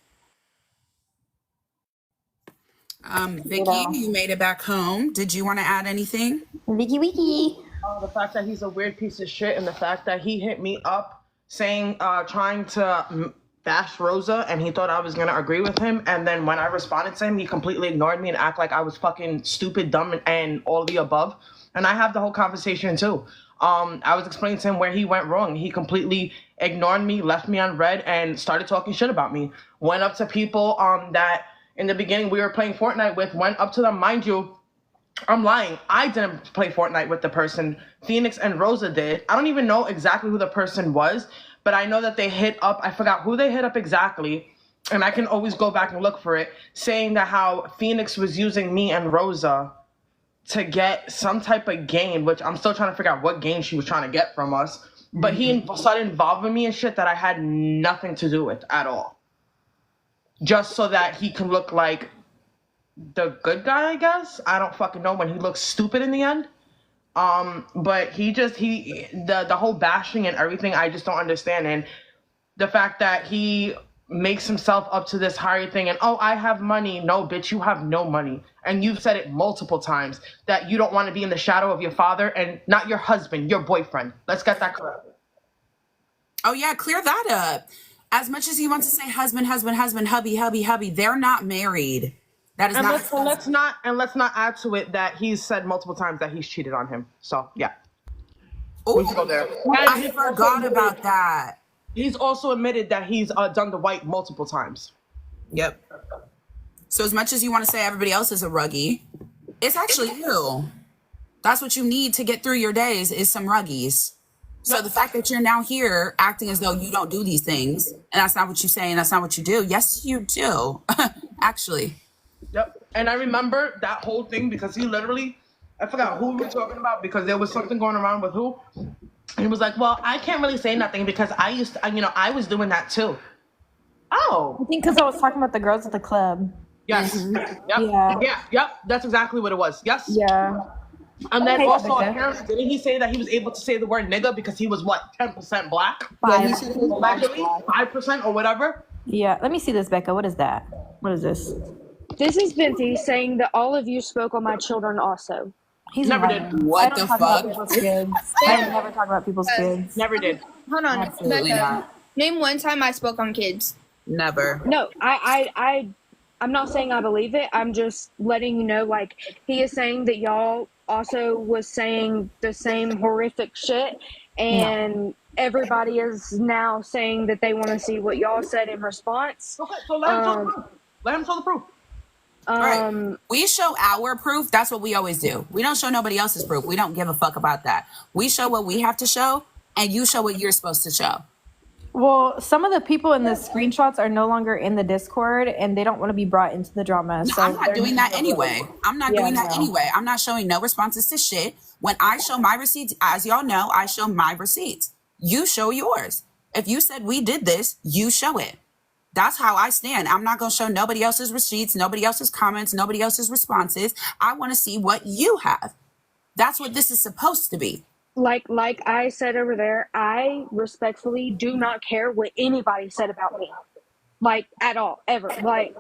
Vicky, you made it back home. Did you want to add anything? Vicky Wiki. The fact that he's a weird piece of shit, and the fact that he hit me up saying, trying to bash Rosa, and he thought I was gonna agree with him, and then when I responded to him, he completely ignored me and act like I was fucking stupid, dumb, and all the above. And I have the whole conversation too. I was explaining to him where he went wrong. He completely ignored me, left me on red, and started talking shit about me. Went up to people that in the beginning we were playing Fortnite with, went up to them, mind you, I'm lying. I didn't play Fortnite with the person. Feenyx and Rosa did. I don't even know exactly who the person was, but I know that they hit up. I forgot who they hit up exactly, and I can always go back and look for it, saying that how Feenyx was using me and Rosa to get some type of gain, which I'm still trying to figure out what gain she was trying to get from us. But he started involving me in shit that I had nothing to do with at all. Just so that he can look like the good guy, I guess. I don't fucking know, when he looks stupid in the end. But the whole bashing and everything, I just don't understand. And the fact that he makes himself up to this higher thing and, oh, I have money. No, bitch, you have no money. And you've said it multiple times that you don't want to be in the shadow of your father and not your husband, your boyfriend. Let's get that correct. Oh yeah, clear that up. As much as he wants to say husband, hubby, they're not married. That is And not. let's not add to it that he's said multiple times that he's cheated on him. So yeah. Ooh, We can go there. I forgot about that. He's also admitted that he's done the white multiple times. Yep. So as much as you want to say everybody else is a ruggie, it's actually you. That's what you need to get through your days is some ruggies. So the fact that you're now here acting as though you don't do these things, and that's not what you say, and that's not what you do. Yes, you do. Actually. Yep. And I remember that whole thing because he literally, I forgot who we were talking about because there was something going around with who. And he was like, well, I can't really say nothing because I was doing that too. Oh. I think because I was talking about the girls at the club. Yes. Mm-hmm. Yep. Yep. That's exactly what it was. Yes. Yeah. And then also, apparently, didn't he say that he was able to say the word nigga because he was, 10% black? 5% or whatever? Yeah. Let me see this, Becca. What is that? What is this? This is Benty saying that all of you spoke on my children also. He's never did. What the fuck? I never talk about people's kids. Never did. Hold on, Absolutely Becca. not. Name one time I spoke on kids. Never. No, I'm not saying I believe it. I'm just letting you know, like, he is saying that y'all also was saying the same horrific shit, and everybody is now saying that they want to see what y'all said in response. Okay, so let him show the proof. Right. We show our proof. That's what we always do. We don't show nobody else's proof. We don't give a fuck about that. We show what we have to show, and you show what you're supposed to show. Well, some of the people in the screenshots are no longer in the Discord, and they don't want to be brought into the drama. No, So I'm not doing that anyway. I'm not doing that anyway. I'm not showing no responses to shit. When I show my receipts, as y'all know, I show my receipts. You show yours. If you said we did this, you show it. That's how I stand. I'm not going to show nobody else's receipts, nobody else's comments, nobody else's responses. I want to see what you have. That's what this is supposed to be. Like I said over there, I respectfully do not care what anybody said about me. Like, at all, ever. Like,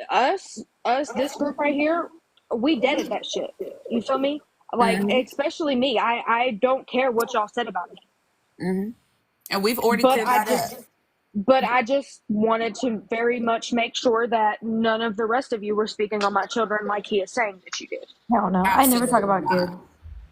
us, this group right here, we dead at that shit. You feel me? Like, especially me. I don't care what y'all said about me. Mm-hmm. And we've already cleared that up. But I just wanted to very much make sure that none of the rest of you were speaking on my children like he is saying that you did. Hell no. I never talk about kids.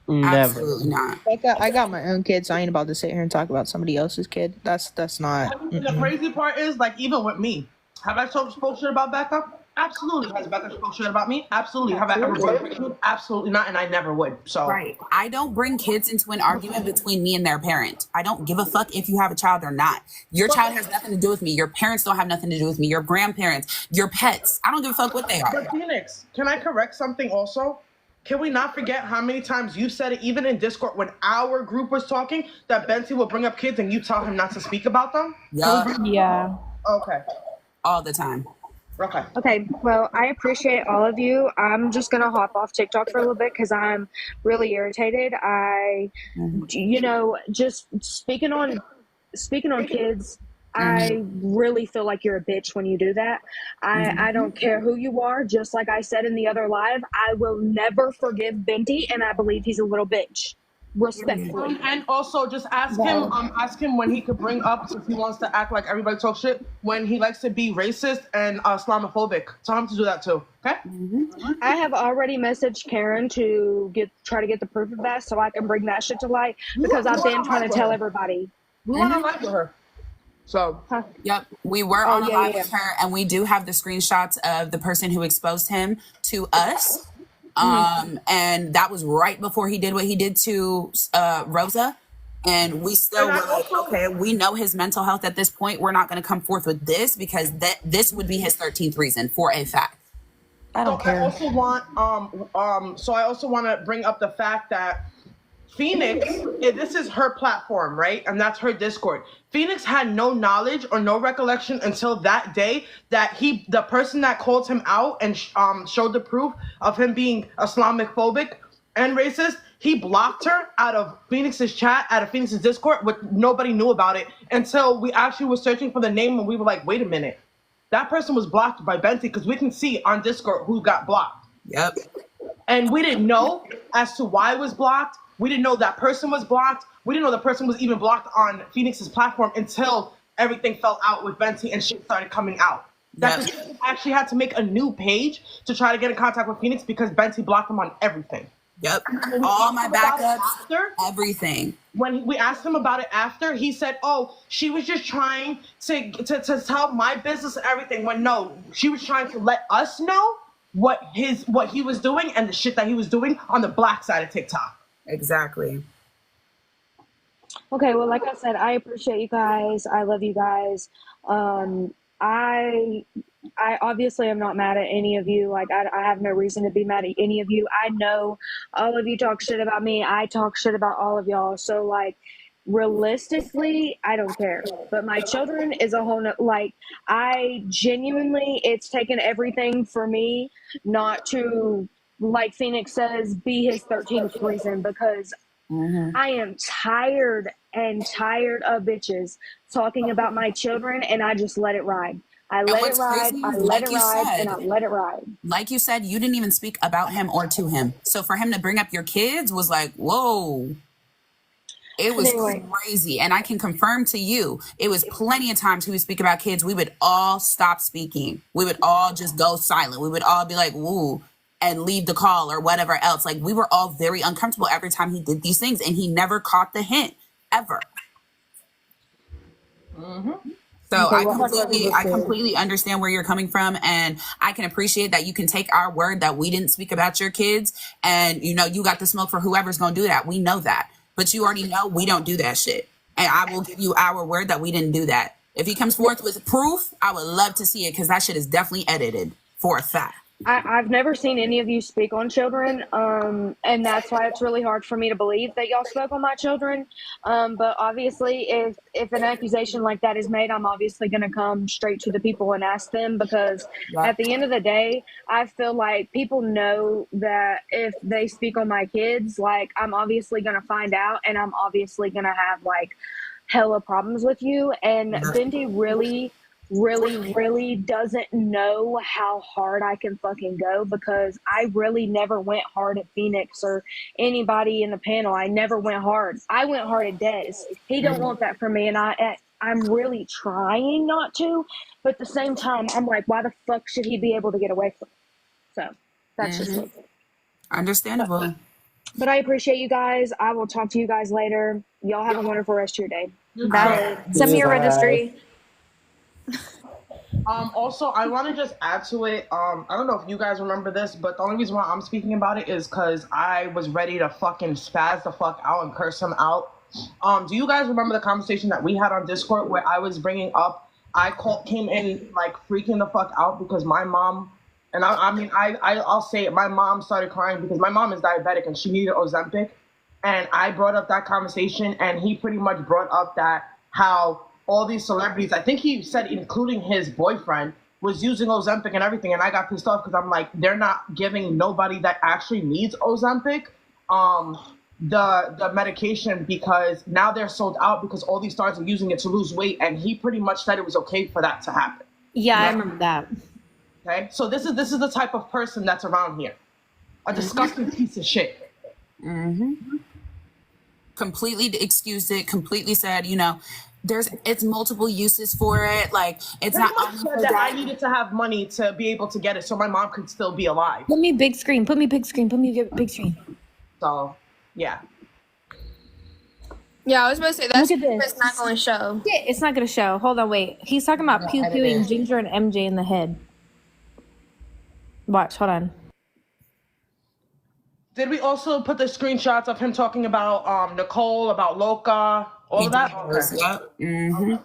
Never. Absolutely not. I got my own kids, so I ain't about to sit here and talk about somebody else's kid. That's not. The crazy part is, like, even with me, have I spoke shit about Becca? Absolutely. Has Becca spoke shit about me? Absolutely. Have I ever brought a kid? Absolutely not, and I never would. So right. I don't bring kids into an argument between me and their parent. I don't give a fuck if you have a child or not. Your child has nothing to do with me. Your parents don't have nothing to do with me. Your grandparents, your pets. I don't give a fuck what they are. But Feenyx, can I correct something also? Can we not forget how many times you said it, even in Discord, when our group was talking, that Benty will bring up kids and you tell him not to speak about them? Yeah. Okay. All the time. Okay, well, I appreciate all of you. I'm just going to hop off TikTok for a little bit because I'm really irritated. Just speaking on kids, I really feel like you're a bitch when you do that. I don't care who you are. Just like I said in the other live, I will never forgive Benty, and I believe he's a little bitch. Respectfully. And also just ask him when he could bring up, if he wants to act like everybody talks shit, when he likes to be racist and Islamophobic. Tell him to do that too. Okay? I have already messaged Karen to try to get the proof of that so I can bring that shit to light because I've been trying to tell everybody. We want to lie with her. So yep, we were on a live with her, and we do have the screenshots of the person who exposed him to us. And that was right before he did what he did to Rosa. And we still were like, okay, we know his mental health at this point. We're not going to come forth with this because this would be his 13th reason for a fact. I don't care. I also want to bring up the fact that Feenyx, this is her platform, right? And that's her Discord. Feenyx had no knowledge or no recollection until that day that the person that called him out and showed the proof of him being Islamophobic and racist, he blocked her out of Feenyx's chat, out of Feenyx's Discord, but nobody knew about it until we actually were searching for the name, and we were like, wait a minute. That person was blocked by Benty, because we can see on Discord who got blocked. Yep. And we didn't know as to why it was blocked. We didn't know that person was blocked. We didn't know the person was even blocked on Feenyx's platform until everything fell out with Benty and shit started coming out. That the person actually had to make a new page to try to get in contact with Feenyx because Benty blocked him on everything. Yep. All my backups, everything. When we asked him about it after, he said, oh, she was just trying to tell my business and everything. When no, she was trying to let us know what he was doing and the shit that he was doing on the black side of TikTok. Exactly. Okay, well, like I said, I appreciate you guys. I love you guys. I obviously am not mad at any of you. Like, I have no reason to be mad at any of you. I know all of you talk shit about me. I talk shit about all of y'all. So, like, realistically, I don't care. But my children is a whole like, I genuinely, it's taken everything for me not to, like Feenyx says, be his 13th reason, because I am tired of bitches talking about my children, and I just let it ride. I let it ride, and I let it ride. Like you said, you didn't even speak about him or to him. So for him to bring up your kids was like, whoa. It was crazy. And I can confirm to you, it was plenty of times he would speak about kids. We would all stop speaking. We would all just go silent. We would all be like, woo, and leave the call or whatever else. Like, we were all very uncomfortable every time he did these things, and he never caught the hint, ever. So I completely understand where you're coming from, and I can appreciate that you can take our word that we didn't speak about your kids, and you know you got the smoke for whoever's going to do that. We know that, but you already know we don't do that shit, and I will give you our word that we didn't do that. If he comes forth with proof, I would love to see it, because that shit is definitely edited for a fact. I've never seen any of you speak on children, and that's why it's really hard for me to believe that y'all spoke on my children. But obviously, if an accusation like that is made, I'm obviously going to come straight to the people and ask them, because at the end of the day, I feel like people know that if they speak on my kids, like, I'm obviously going to find out, and I'm obviously going to have, like, hella problems with you. And Benty really doesn't know how hard I can fucking go, because I really never went hard at Feenyx or anybody in the panel. I never went hard. I went hard at Dez. He don't want that from me, and I'm really trying not to, but at the same time, I'm like, why the fuck should he be able to get away from it? So that's just it. Understandable. But I appreciate you guys. I will talk to you guys later. Y'all have a wonderful rest of your day. Bye. Send me your registry. Also, I want to just add to it. I don't know if you guys remember this, but the only reason why I'm speaking about it is because I was ready to fucking spaz the fuck out and curse him out. Do you guys remember the conversation that we had on Discord where I was bringing up, came in like freaking the fuck out because my mom, and I'll say it, my mom started crying because my mom is diabetic and she needed Ozempic, and I brought up that conversation, and he pretty much brought up that how all these celebrities, I think he said including his boyfriend, was using Ozempic and everything, and I got pissed off because I'm like, they're not giving nobody that actually needs Ozempic the medication, because now they're sold out because all these stars are using it to lose weight, and he pretty much said it was okay for that to happen. Yeah, I remember that. Okay, so this is the type of person that's around here, a disgusting piece of shit. Completely excused it. Completely said, you know, it's multiple uses for it. Like, it's pretty not much said that I needed to have money to be able to get it so my mom could still be alive. Put me big screen. Put me big screen. So, yeah. Yeah, I was about to say that's Look at this. it's not going to show. Yeah, it's not gonna show. Hold on, wait. He's talking about pew-pewing Ginger and MJ in the head. Watch, hold on. Did we also put the screenshots of him talking about Nicole, about Loca, all of that? Yep.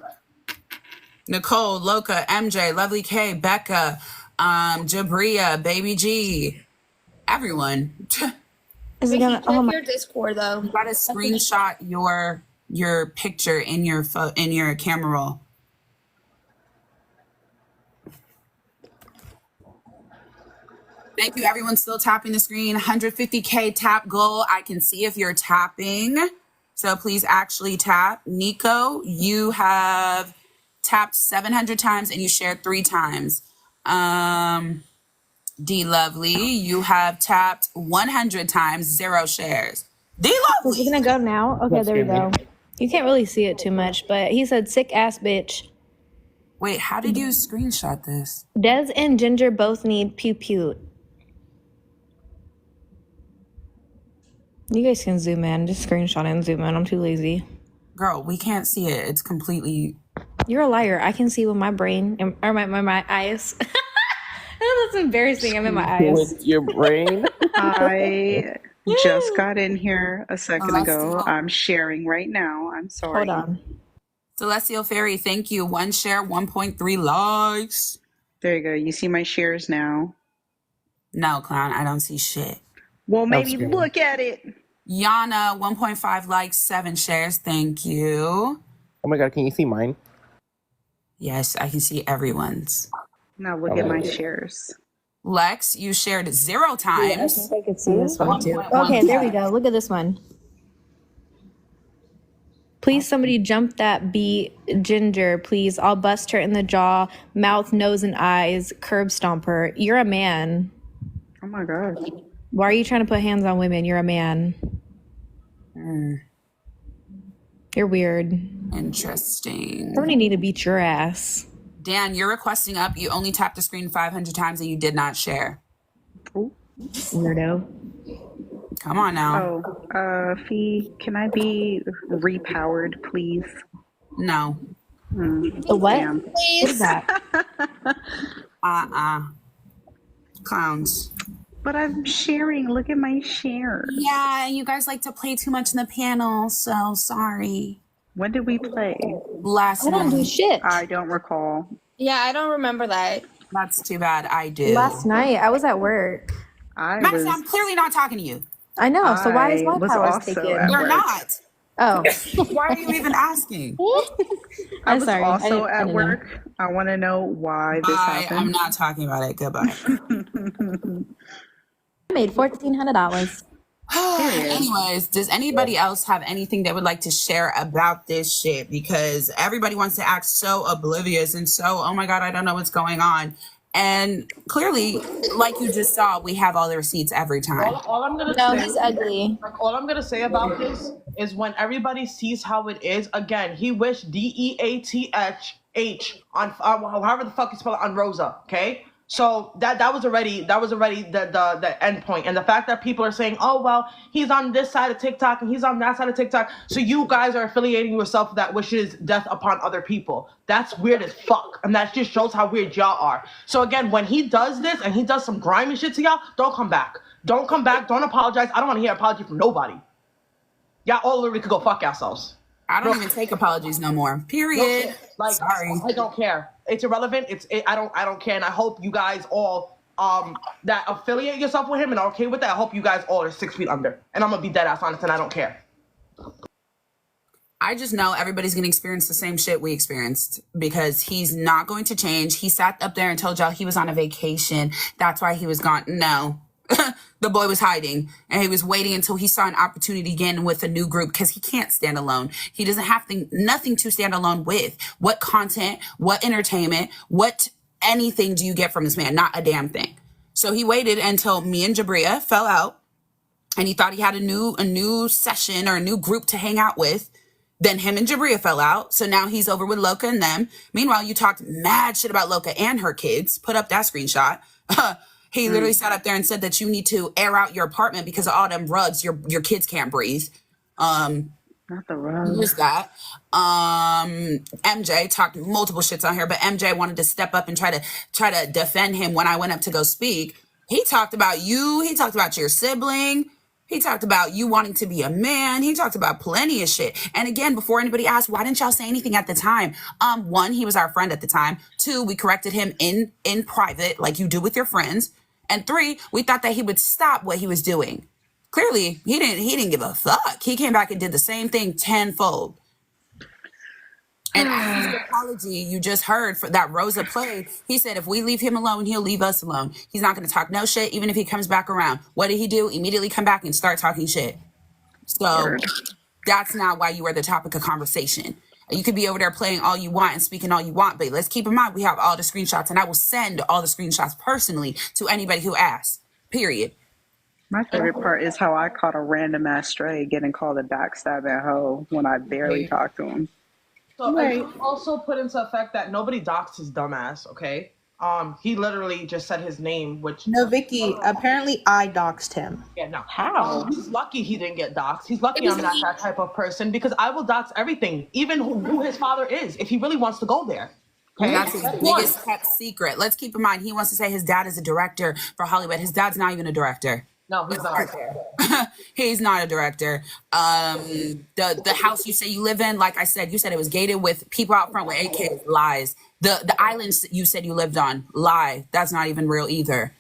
Nicole, Loca, MJ, Lovely K, Becca, Jabria, Baby G, everyone. Is it gonna? Oh my! Your Discord though. You gotta screenshot your picture in your camera roll. Thank you. Everyone's still tapping the screen. 150K tap goal. I can see if you're tapping. So please actually tap. Nico, you have tapped 700 times and you shared 3 times. D Lovely, you have tapped 100 times, 0 shares. D Is Lovely. it gonna go now? Okay, Yes, there we ma'am. go. You can't really see it too much, but he said sick ass bitch. Wait, how did you screenshot this? Des and Ginger both need pew pew. You guys can zoom in. Just screenshot it and zoom in. I'm too lazy. Girl, we can't see it. It's completely... You're a liar. I can see with my brain or my eyes. That's embarrassing. I'm in my eyes. With your brain. I just got in here a second ago. Celestial. I'm sharing right now. I'm sorry. Hold on. Celestial Fairy, thank you. 1 share, 1.3 likes. There you go. You see my shares now? No, clown, I don't see shit. Well, maybe scary. look at it. Yana, 1.5 likes, 7 shares. Thank you. Oh my god, can you see mine? Yes, I can see everyone's. Now look at my shares. Lex, you shared 0 times. I could see this one too. 1.1. Okay, there we go. Look at this one. Please, somebody jump that beat, Ginger, please. I'll bust her in the jaw, mouth, nose, and eyes, curb stomp her. You're a man. Oh my god. Why are you trying to put hands on women? You're a man. You're weird. Interesting. Somebody need to beat your ass. Dan, you're requesting up. You only tapped the screen 500 times and you did not share. Weirdo. Come on now. Oh, Fee, can I be repowered, please? No. The what? Damn. What is that? Clowns. But I'm sharing. Look at my shares. Yeah, you guys like to play too much in the panel, so sorry. When did we play? Last I don't do night. shit. I don't recall. Yeah, I don't remember that. That's too bad. I do. Last night, I was at work. Madison, I'm clearly not talking to you. I know, so why is I my was powers also taken? at You're work. not. Oh. Why are you even asking? I was sorry. also I at didn't work. I want to know why this happened. I'm not talking about it. Goodbye. I made $1,400. Anyways, does anybody else have anything they would like to share about this shit? Because everybody wants to act so oblivious and so, oh my God, I don't know what's going on. And clearly, like you just saw, we have all the receipts every time. All I'm gonna No, say, he's ugly. all I'm gonna say about this is when everybody sees how it is. Again, he wished DEATH on however the fuck you spell it on Rosa. Okay, so that was already the end point. And the fact that people are saying, oh well, he's on this side of TikTok and he's on that side of TikTok, so you guys are affiliating yourself with that wishes death upon other people. That's weird as fuck, and that just shows how weird y'all are. So again, when he does this and he does some grimy shit to y'all, don't come back. Don't come back. Don't apologize. I don't want to hear an apology from nobody. Y'all all literally could go fuck yourselves. I don't even take apologies no more. Period. Like, sorry. I don't care. It's irrelevant. I don't care, and I hope you guys all that affiliate yourself with him and are okay with that. I hope you guys all are 6 feet under, and I'm gonna be dead ass honest, and I don't care. I just know everybody's going to experience the same shit we experienced because he's not going to change. He sat up there and told y'all he was on a vacation. That's why he was gone. No. The boy was hiding and he was waiting until he saw an opportunity again with a new group because he can't stand alone. He doesn't have nothing to stand alone with. What content, what entertainment, what anything do you get from this man? Not a damn thing. So he waited until me and Jabria fell out and he thought he had a new session or a new group to hang out with. Then him and Jabria fell out. So now he's over with Loca and them. Meanwhile, you talked mad shit about Loca and her kids. Put up that screenshot. He literally sat up there and said that you need to air out your apartment because of all them rugs. Your kids can't breathe. Not the rugs. Who's that? MJ talked multiple shits on here, but MJ wanted to step up and try to defend him when I went up to go speak. He talked about you. He talked about your sibling. He talked about you wanting to be a man. He talked about plenty of shit. And again, before anybody asked, why didn't y'all say anything at the time? 1, he was our friend at the time. 2, we corrected him in private, like you do with your friends. And 3, we thought that he would stop what he was doing. Clearly, he didn't give a fuck. He came back and did the same thing tenfold. And as the apology you just heard for that Rosa played, he said if we leave him alone, he'll leave us alone. He's not going to talk no shit, even if he comes back around. What did he do? Immediately come back and start talking shit. So Word. that's not why you are the topic of conversation. You could be over there playing all you want and speaking all you want, but let's keep in mind we have all the screenshots, and I will send all the screenshots personally to anybody who asks. Period. My favorite part is how I caught a random ass stray getting called a backstabbing hoe when I barely talked to him. So I also put into effect that nobody doxed his dumbass, okay? He literally just said his name, which... No, Vicky, apparently I doxed him. Yeah, no. How? He's lucky he didn't get doxed. He's lucky I'm not that type of person because I will dox everything, even who his father is, if he really wants to go there. Okay? That's his biggest kept secret. Let's keep in mind, he wants to say his dad is a director for Hollywood. His dad's not even a director. No, he's not. He's not a director. The house you say you live in, like I said, you said it was gated with people out front with AKs. Lies. The islands you said you lived on, lie. That's not even real either.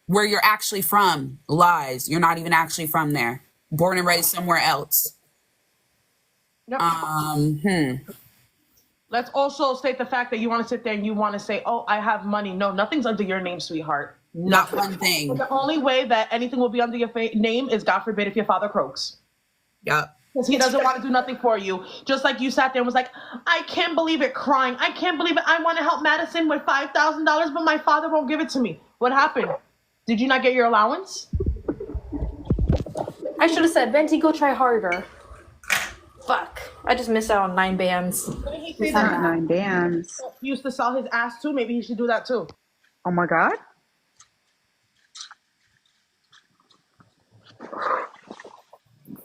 Where you're actually from, lies. You're not even actually from there. Born and raised somewhere else. Yep. Let's also state the fact that you want to sit there and you want to say, oh, I have money. No, nothing's under your name, sweetheart. Not one thing. The only way that anything will be under your name is, God forbid, if your father croaks. Yep. Because he doesn't want to do nothing for you. Just like you sat there and was like, I can't believe it, crying. I can't believe it. I want to help Madison with $5,000, but my father won't give it to me. What happened? Did you not get your allowance? I should have said, Benty, go try harder. Fuck. I just missed out on 9 bands. It's not 9 bands. He used to sell his ass too. Maybe he should do that too. Oh my God.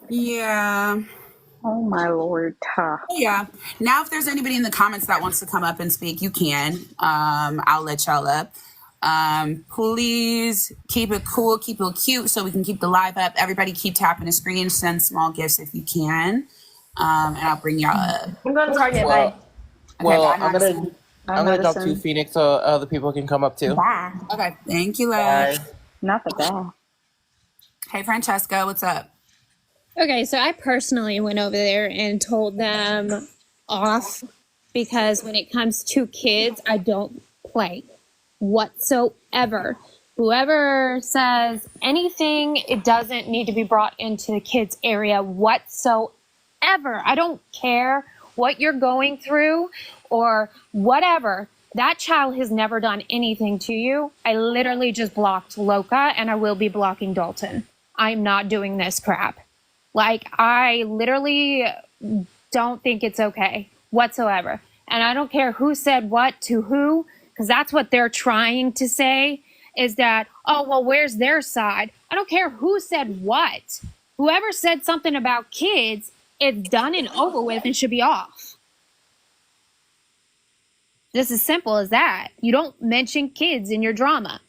Yeah. Oh my Lord. Yeah. Now, if there's anybody in the comments that wants to come up and speak, you can. I'll let y'all up. Please keep it cool, keep it cute so we can keep the live up. Everybody keep tapping the screen, send small gifts if you can. And I'll bring y'all up. I'm going to Target. Bye. Well, Okay, bye, I'm gonna jump to Phoenix so other people can come up too. Bye. Okay, thank you, love. Bye. Not the bell. Hey, Francesca, what's up? Okay, so I personally went over there and told them off because when it comes to kids, I don't play whatsoever. Whoever says anything, it doesn't need to be brought into the kids' area whatsoever. I don't care what you're going through or whatever. That child has never done anything to you. I literally just blocked Loca and I will be blocking Dalton. I'm not doing this crap. Like, I literally don't think it's okay whatsoever. And I don't care who said what to who, because that's what they're trying to say is that, oh, well, where's their side? I don't care who said what. Whoever said something about kids, it's done and over with and should be off. Just as simple as that. You don't mention kids in your drama.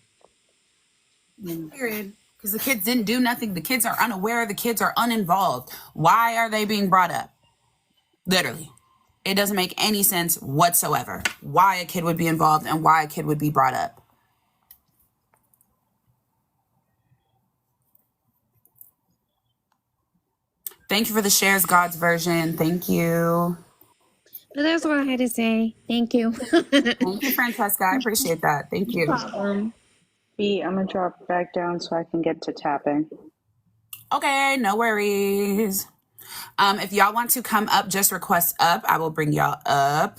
Period. Because the kids didn't do nothing. The kids are unaware. The kids are uninvolved. Why are they being brought up? Literally. It doesn't make any sense whatsoever why a kid would be involved and why a kid would be brought up. Thank you for the shares, God's version. Thank you. But that's all I had to say. Thank you. Thank you, Francesca. I appreciate that. Thank you. B, I'm going to drop back down so I can get to tapping. Okay, no worries. If y'all want to come up, just request up. I will bring y'all up.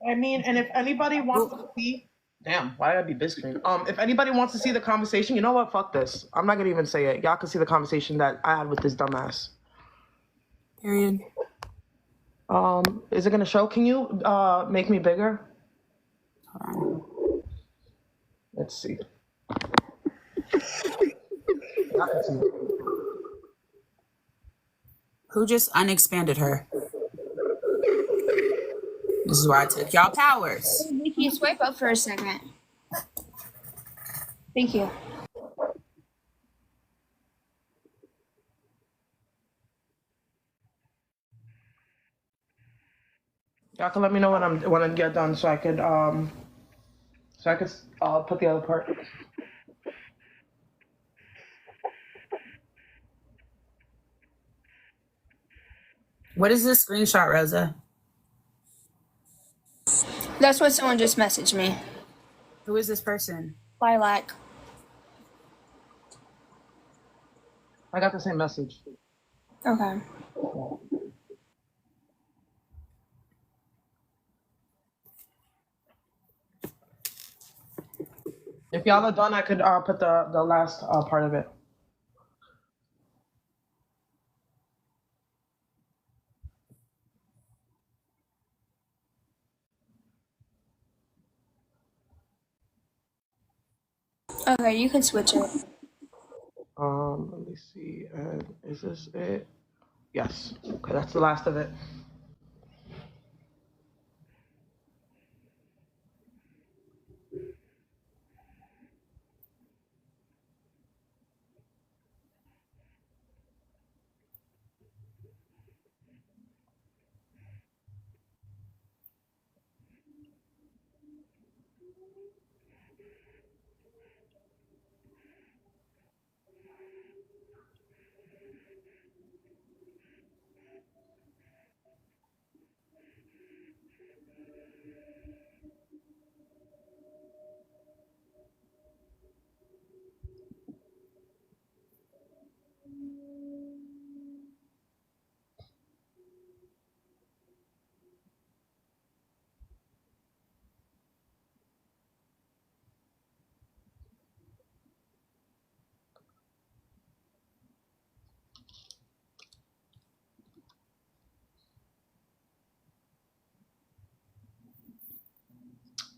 I mean, and if anybody wants to see... Damn, why did I be big screen? If anybody wants to see the conversation, you know what? Fuck this. I'm not going to even say it. Y'all can see the conversation that I had with this dumbass. Period. Is it going to show? Can you make me bigger? Hold on. Let's see. Who just unexpanded her? This is why I took y'all powers. Can you swipe up for a second? Thank you. Y'all can let me know when I get done so I could put the other part. What is this screenshot, Rosa? That's what someone just messaged me. Who is this person? Lilac. I got the same message. Okay. If y'all are done, I could put the last part of it. Okay, you can switch it. Let me see. Is this it? Yes. Okay, that's the last of it.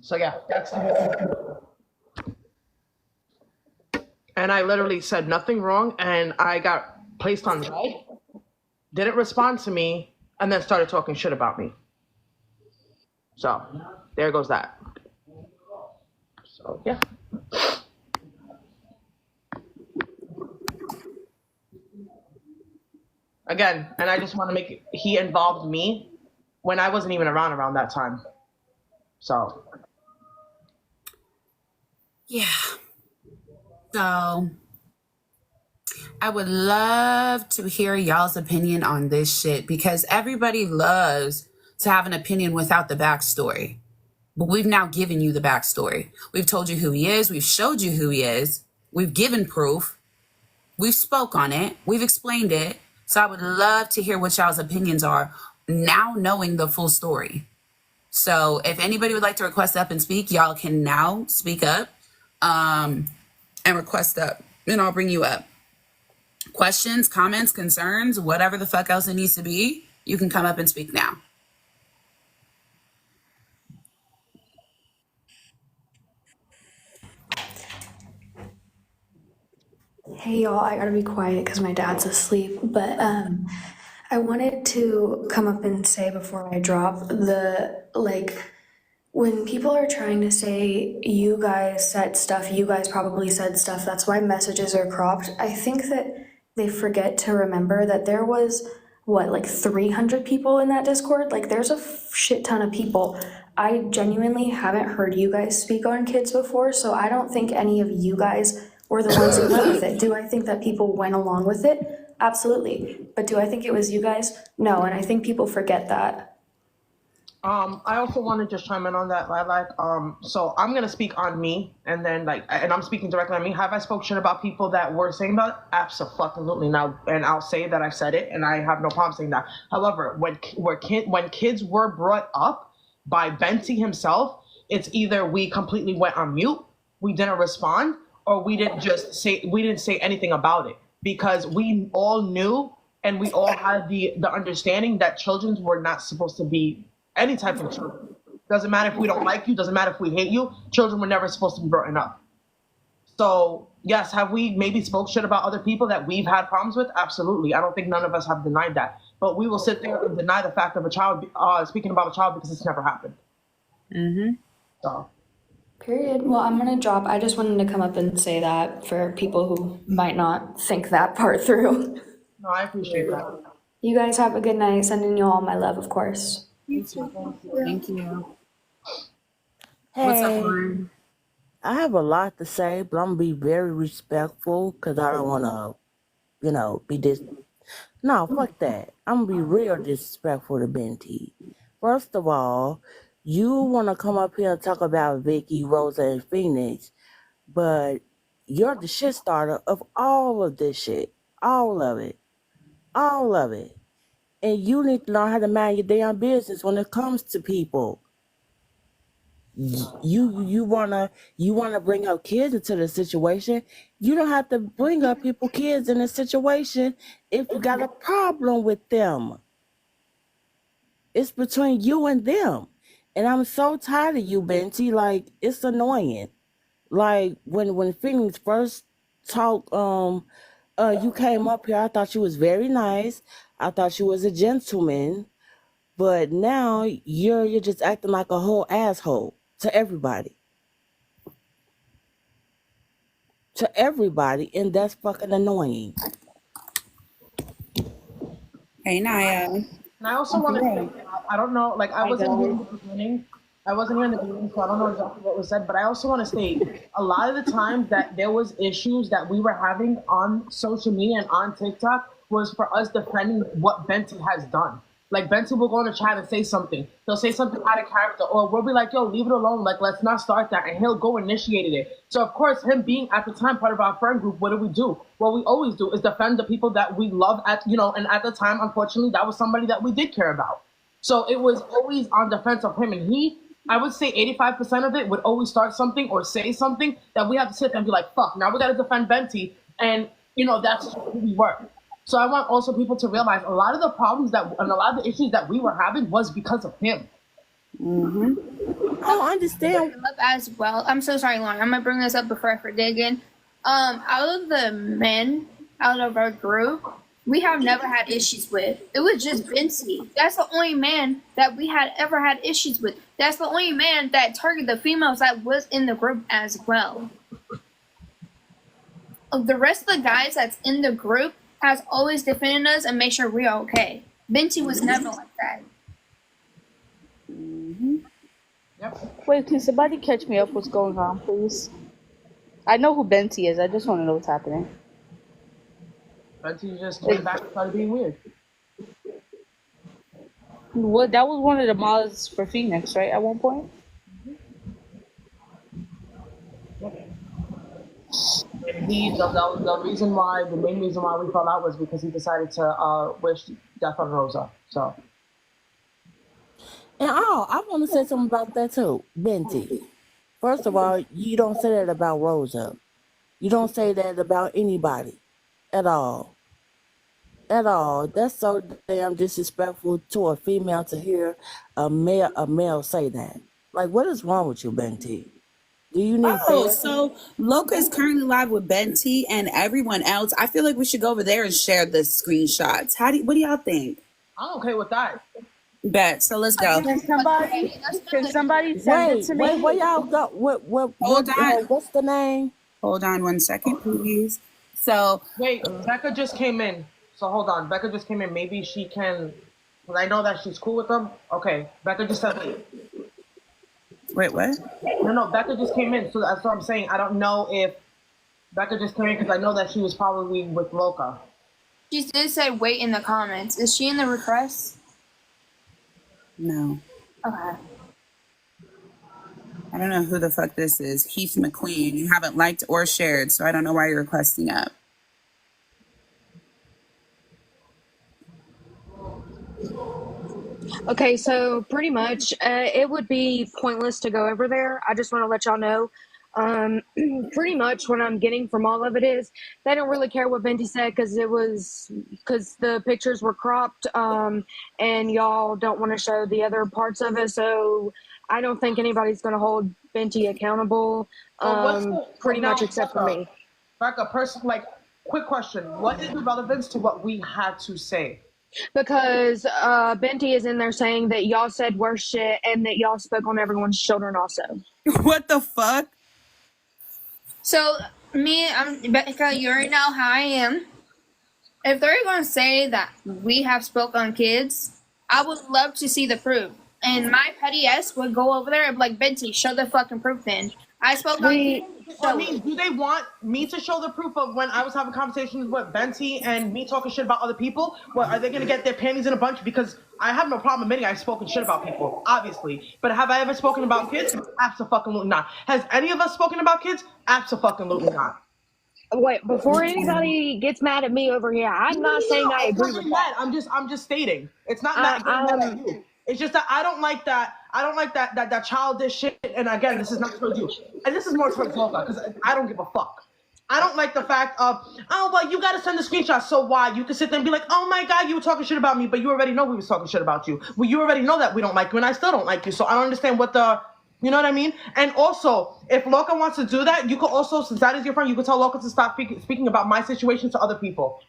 So yeah, that's the whole. And I literally said nothing wrong, and I got placed on red, didn't respond to me, and then started talking shit about me. So there goes that. So yeah. Again, and I just want to make it, he involved me when I wasn't even around that time. So Yeah. So I would love to hear y'all's opinion on this shit, because everybody loves to have an opinion without the backstory. But we've now given you the backstory. We've told you who he is. We've showed you who he is. We've given proof. We've spoke on it. We've explained it. So I would love to hear what y'all's opinions are now knowing the full story. So if anybody would like to request up and speak, y'all can now speak up and request up, and I'll bring you up. Questions, comments, concerns, whatever the fuck else it needs to be, you can come up and speak now. Hey y'all, I gotta be quiet because my dad's asleep, but I wanted to come up and say before I drop when people are trying to say you guys said stuff, you guys probably said stuff, that's why messages are cropped. I think that they forget to remember that there was 300 people in that Discord. Like, there's a shit ton of people. I genuinely haven't heard you guys speak on kids before, so I don't think any of you guys were the ones who went with it. Do I think that people went along with it? Absolutely. But do I think it was you guys? No, and I think people forget that. I also want to just chime in on that, Lilac. So I'm gonna speak on me, and then and I'm speaking directly on me. Have I spoke shit about people that were saying about it? Absolutely now, and I'll say that I've said it, and I have no problem saying that. However, when kids were brought up by Benty himself, it's either we completely went on mute, we didn't respond, or we didn't say anything about it, because we all knew and we all had the understanding that children were not supposed to be any type of children. Doesn't matter if we don't like you, doesn't matter if we hate you, children were never supposed to be brought up. So yes, have we maybe spoke shit about other people that we've had problems with? Absolutely. I don't think none of us have denied that. But we will sit there and deny the fact of a child, speaking about a child, because it's never happened. Mm-hmm. So. Period. Well, I'm gonna drop. I just wanted to come up and say that for people who might not think that part through. No, I appreciate that. You guys have a good night. Sending you all my love, of course. Thank you. Hey, What's up, Lauren? I have a lot to say, but I'm gonna be very respectful because I don't want to, be No, fuck that. I'm gonna be real disrespectful to Benty. First of all, You want to come up here and talk about Vicky, Rosa, and Feenyx, but you're the shit starter of all of this shit. All of it. All of it. And you need to learn how to mind your damn business when it comes to people. You wanna bring up kids into the situation. You don't have to bring up kids in a situation if you got a problem with them. It's between you and them. And I'm so tired of you, Benty. Like, it's annoying. Like when Phoenix first talked, you came up here, I thought you was very nice. I thought you was a gentleman. But now you're just acting like a whole asshole to everybody. To everybody, and that's fucking annoying. Hey, Naya. And I also want to say, I don't know, like I wasn't here in the beginning. I wasn't here in the beginning, so I don't know exactly what was said. But I also want to state a lot of the times that there was issues that we were having on social media and on TikTok was for us defending what Benty has done. Like Benty will go in the chat and say something. He'll say something out of character, or we'll be like, "Yo, leave it alone. Like, let's not start that." And he'll go initiate it. So of course, him being at the time part of our friend group, what do? What we always do is defend the people that we love. And at the time, unfortunately, that was somebody that we did care about. So it was always on defense of him, and I would say 85% of it would always start something or say something that we have to sit there and be like, "Fuck, now we got to defend Benty," and that's who we were. So I want also people to realize a lot of the problems and a lot of the issues that we were having was because of him. Mm-hmm. I don't understand. Up as well. I'm so sorry, Lauren. I'm gonna bring this up before I forget again. Out of the men out of our group, we have never had issues with. It was just Benty. That's the only man that we had ever had issues with. That's the only man that targeted the females that was in the group as well. The rest of the guys that's in the group has always defended us and made sure we're okay. Benty was never like that. Mm-hmm. Yep. Wait, can somebody catch me up what's going on, please? I know who Benty is. I just want to know what's happening. Benty just came back and started being weird. What? That was one of the mods for Feenyx, right? At one point. And the main reason why we fell out was because he decided to wish death on Rosa. So. And I want to say something about that too, Benty. First of all, you don't say that about Rosa. You don't say that about anybody, at all. At all. That's so damn disrespectful to a female to hear a male say that. Like, what is wrong with you, Benty? Do you need therapy? So Loca is currently live with Benty and everyone else. I feel like we should go over there and share the screenshots. What do y'all think? I'm okay with that. Bet. So let's go. Can somebody send it to me? Wait, where y'all go? Hold on. What's the name? Hold on 1 second, please. So wait, Becca just came in. So hold on, Becca just came in. Maybe she can. Because I know that she's cool with them. Okay, Becca just said wait. Wait, what? No, Becca just came in. So that's what I'm saying. I don't know if Becca just came in because I know that she was probably with Loca. She did say wait in the comments. Is she in the request? No. Okay. I don't know who the fuck this is. Heath McQueen. You haven't liked or shared, so I don't know why you're requesting up. Okay, so pretty much it would be pointless to go over there. I just want to let y'all know. Pretty much what I'm getting from all of it is they don't really care what Benty said because the pictures were cropped and y'all don't want to show the other parts of it. So I don't think anybody's going to hold Benty accountable pretty much except for me. Becca, quick question. What is the relevance to what we had to say? Because Benty is in there saying that y'all said worse shit and that y'all spoke on everyone's children also. What the fuck? So, I'm Becca, you already know how I am. If they're going to say that we have spoke on kids, I would love to see the proof. And my petty ass would go over there and be like, Benty, show the fucking proof then. I spoke on We kids. I Show mean, it. do they want me to show the proof of when I was having conversations with Benty and me talking shit about other people? What, are they going to get their panties in a bunch? Because I have no problem admitting I've spoken shit about people, obviously. But have I ever spoken about kids? Absolutely not. Has any of us spoken about kids? Absolutely not. wait before anybody gets mad at me over here. I'm not saying I I'm agree not with getting that. mad. I'm just stating. It's not I, getting mad at um, you. It's just that I don't like that. I don't like that childish shit. And again, this is not towards you. And this is more towards Loka because I don't give a fuck. I don't like the fact of, oh, well, you got to send the screenshot. So why? You can sit there and be like, oh my God, you were talking shit about me, but you already know we was talking shit about you. Well, you already know that we don't like you, and I still don't like you. So I don't understand what the, you know what I mean? And also, if Loka wants to do that, you could also, since that is your friend, you could tell Loka to stop speaking about my situation to other people.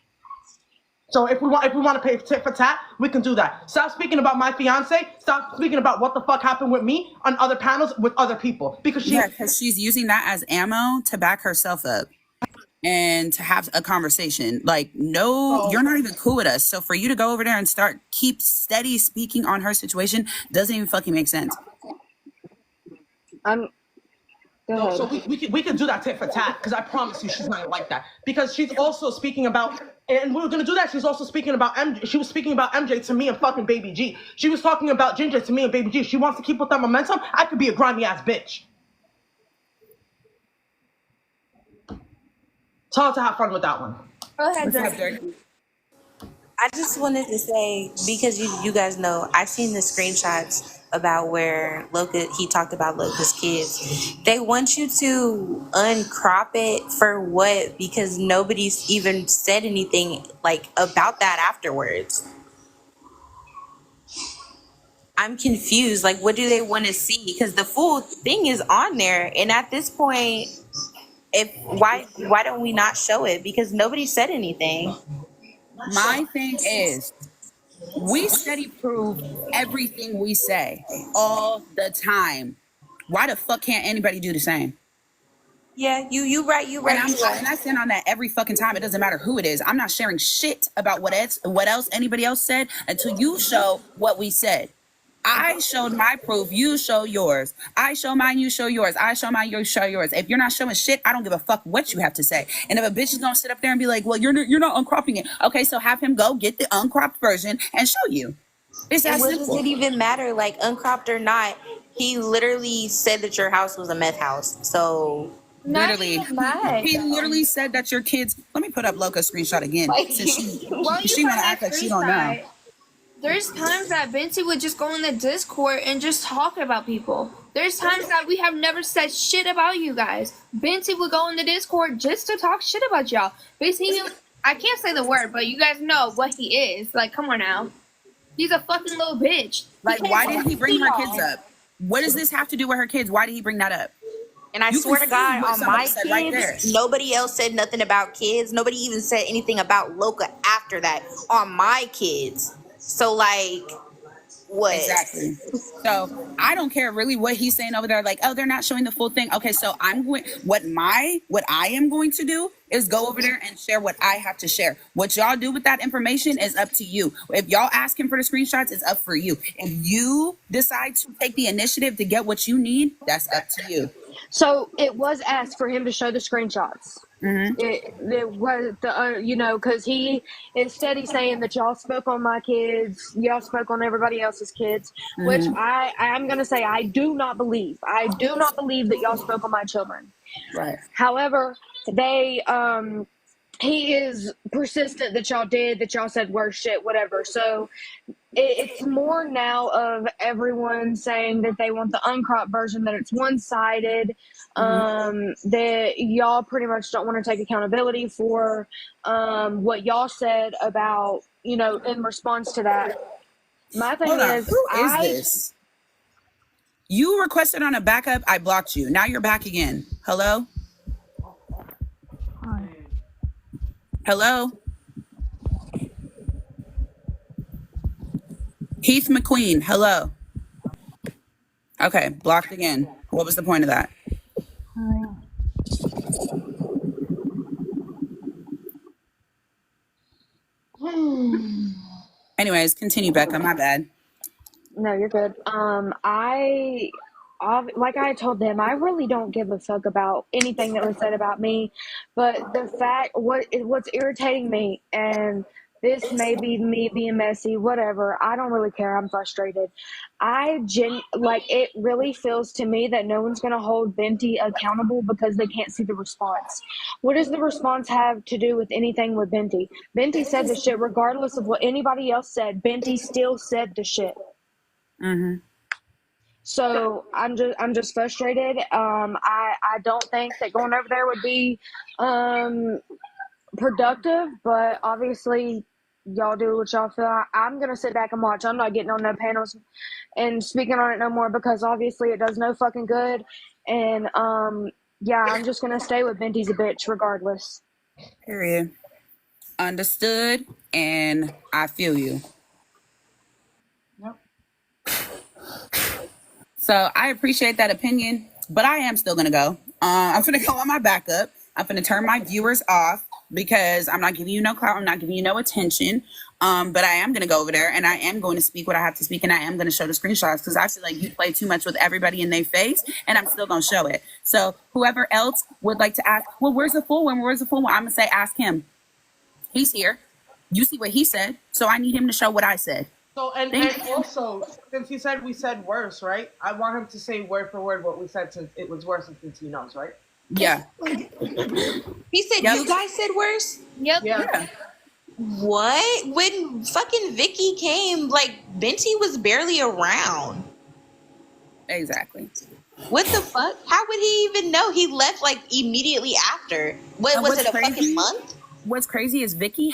So if we want to pay tit for tat, we can do that. Stop speaking about my fiance. Stop speaking about what the fuck happened with me on other panels with other people because she's using that as ammo to back herself up and to have a conversation. Like, no, you're not even cool with us. So for you to go over there and keep steady speaking on her situation doesn't even fucking make sense. So we can do that tit for tat because I promise you she's not like that because she's also speaking about, and we were gonna do that. She's also speaking about MJ. She was speaking about MJ to me and fucking Baby G. She was talking about Ginger to me and Baby G. She wants to keep with that momentum. I could be a grimy ass bitch. Tell her to have fun with that one. Go ahead, Dirk. I just wanted to say, because you guys know, I've seen the screenshots about where he talked about Loka's kids. They want you to uncrop it for what? Because nobody's even said anything like about that afterwards. I'm confused. Like, what do they want to see? Because the full thing is on there, and at this point, why don't we not show it? Because nobody said anything. My thing is, we steady prove everything we say all the time. Why the fuck can't anybody do the same? Yeah, you right. And I stand on that every fucking time. It doesn't matter who it is. I'm not sharing shit about what else anybody else said until you show what we said. I showed my proof. You show yours. I show mine. You show yours. I show mine. You show yours. If you're not showing shit, I don't give a fuck what you have to say. And if a bitch is gonna sit up there and be like, "Well, you're not uncropping it," okay, so have him go get the uncropped version and show you. It's that what simple. does it even matter, like uncropped or not? He literally said that your house was a meth house. So literally, he literally said that your kids. Let me put up Loka's screenshot again. Since she want to act like she don't know. There's times that Benty would just go in the Discord and just talk about people. There's times that we have never said shit about you guys. Benty would go in the Discord just to talk shit about y'all. Basically, I can't say the word, but you guys know what he is. Like, come on now. He's a fucking little bitch. Like, why did he bring her kids up? What does this have to do with her kids? Why did he bring that up? And I swear to God, on my kids, nobody else said nothing about kids. Nobody even said anything about Loka after that on my kids. So, like, what? Exactly. So I don't care really what he's saying over there. Like, oh, they're not showing the full thing. Okay, so what I am going to do is go over there and share what I have to share. What y'all do with that information is up to you. If y'all ask him for the screenshots, it's up for you. If you decide to take the initiative to get what you need, that's up to you. So it was asked for him to show the screenshots. Mm-hmm. It was because he instead he's saying that y'all spoke on my kids, y'all spoke on everybody else's kids, mm-hmm. which I'm gonna say I do not believe. I do not believe that y'all spoke on my children. Right. However, he is persistent that y'all did, that y'all said worse shit, whatever. So it's more now of everyone saying that they want the uncropped version, that it's one-sided, that y'all pretty much don't want to take accountability for what y'all said about, in response to that. My thing is, who is this? You requested on a backup, I blocked you. Now you're back again. Hello? Hi. Hello? Heath McQueen, hello. Okay, blocked again. What was the point of that? Hi. Anyways, continue, Becca. My bad. No, you're good. like I told them, I really don't give a fuck about anything that was said about me, but the fact what's irritating me, and this may be me being messy, whatever. I don't really care. I'm frustrated. Like it really feels to me that no one's gonna hold Benty accountable because they can't see the response. What does the response have to do with anything with Benty? Benty said the shit regardless of what anybody else said. Benty still said the shit. Mm-hmm. So I'm just frustrated. I don't think that going over there would be productive, but obviously y'all do what y'all feel. I'm gonna sit back and watch. I'm not getting on no panels and speaking on it no more because obviously it does no fucking good. And yeah, I'm just gonna stay with Benty's a bitch regardless. Period. Understood, and I feel you. Yep. So I appreciate that opinion, but I am still gonna go. I'm gonna go on my backup. I'm gonna turn my viewers off because I'm not giving you no clout. I'm not giving you no attention. But I am gonna go over there and I am going to speak what I have to speak, and I am gonna show the screenshots because I feel like you play too much with everybody in their face, and I'm still gonna show it. So whoever else would like to ask, well, where's the full one? Where's the full one? I'm gonna say, ask him. He's here. You see what he said, so I need him to show what I said. So and also, since he said we said worse, right? I want him to say word for word what we said since it was worse, and since he knows, right? Yeah. He said you guys said worse? Yep. Yeah. What? When fucking Vicky came, like Benty was barely around. Exactly. What the fuck? How would he even know? He left like immediately after. What was it, a fucking month? What's crazy is Vicky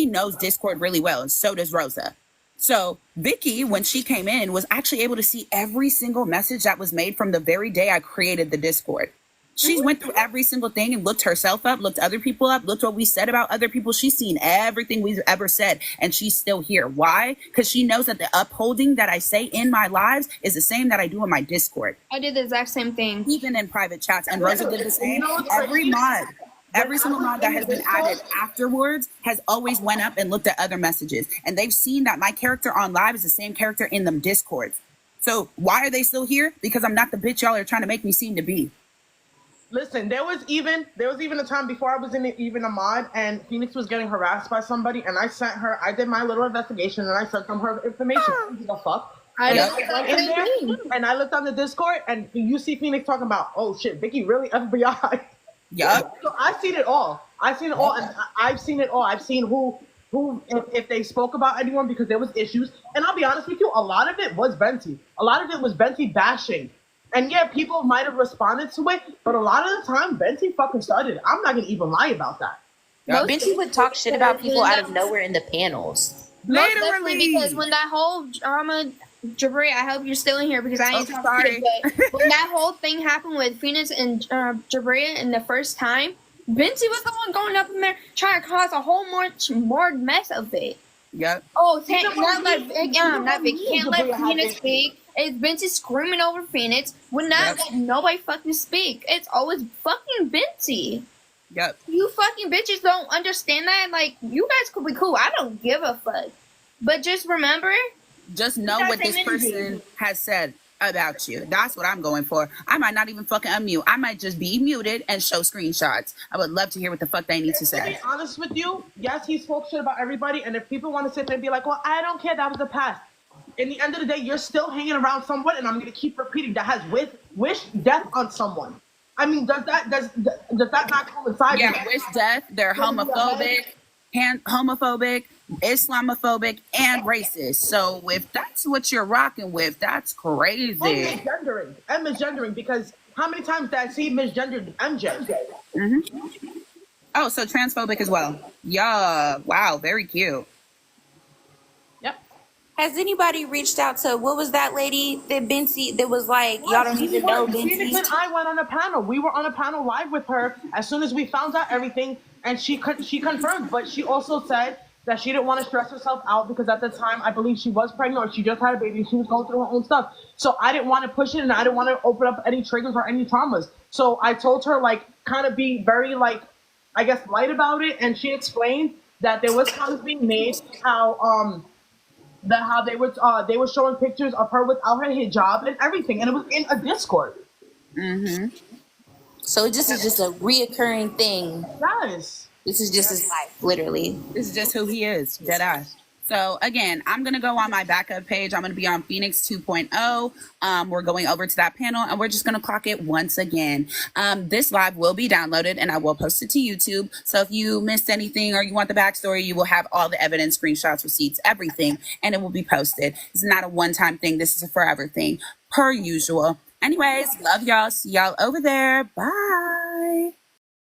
knows Discord really well, and so does Rosa. So Vicky, when she came in, was actually able to see every single message that was made from the very day I created the Discord. She went through every single thing and looked herself up, looked other people up, looked what we said about other people. She's seen everything we've ever said, and she's still here. Why? Because she knows that the upholding that I say in my lives is the same that I do in my Discord. I did the exact same thing. Even in private chats. And Rosa did the same. Every single mod that has been added afterwards has always went up and looked at other messages. And they've seen that my character on live is the same character in them Discords. So why are they still here? Because I'm not the bitch y'all are trying to make me seem to be. Listen, there was even a time before I was even a mod, and Feenyx was getting harassed by somebody, and I did my little investigation, and I sent them her information. Who gives a fuck? I went in there, and I looked on the Discord, and you see Feenyx talking about, oh shit, Vicky really FBI. Yeah. So I've seen it all. And I've seen it all. I've seen who if they spoke about anyone because there was issues. And I'll be honest with you, a lot of it was Benty. A lot of it was Benty bashing. And yeah, people might have responded to it, but a lot of the time, Benty fucking started. I'm not gonna even lie about that. Benty would talk shit about people out of nowhere in the panels. Most definitely, because when that whole drama, Jabri, I hope you're still in here because I ain't talking shit, but when that whole thing happened with Feenyx and Jabria in the first time, Benty was the one going up in there trying to cause a whole much more mess of it. Yep. Oh, not Vicky can't let Feenyx speak. It's Benty screaming over Feenyx. Would not let nobody fucking speak. It's always fucking Benty. Yep. You fucking bitches don't understand that. Like, you guys could be cool. I don't give a fuck. But just remember, just know what this person has said about you. That's what I'm going for. I might not even fucking unmute. I might just be muted and show screenshots. I would love to hear what the fuck they need to say. To be honest with you, yes, he spoke shit about everybody, and if people want to sit there and be like, well, I don't care, that was the past. In the end of the day, you're still hanging around someone, and I'm going to keep repeating, that has wished death on someone. I mean, does that not coincide? Yeah, wish death. They're homophobic, Islamophobic, and racist. So if that's what you're rocking with, that's crazy. And misgendering, because how many times did I see misgendered MJ? Mm-hmm. Oh, so transphobic as well. Yeah. Wow. Very cute. Has anybody reached out to, what was that lady that Benty that was like, y'all don't even know Benty? Feenyx and I went on a panel. We were on a panel live with her as soon as we found out everything, and she confirmed, but she also said that she didn't want to stress herself out because at the time, I believe she was pregnant or she just had a baby. She was going through her own stuff. So I didn't want to push it, and I didn't want to open up any triggers or any traumas. So I told her, like, kind of be very, like, I guess, light about it, and she explained that there was comments being made how, that how they were showing pictures of her without her hijab and everything, and it was in a Discord. So this is just a reoccurring thing. Yes. This is just his life, literally. This is just who he is, dead ass. So again, I'm going to go on my backup page. I'm going to be on Feenyx 2.0. We're going over to that panel and we're just going to clock it once again. This live will be downloaded and I will post it to YouTube. So if you missed anything or you want the backstory, you will have all the evidence, screenshots, receipts, everything, and it will be posted. It's not a one-time thing. This is a forever thing, per usual. Anyways, love y'all. See y'all over there. Bye.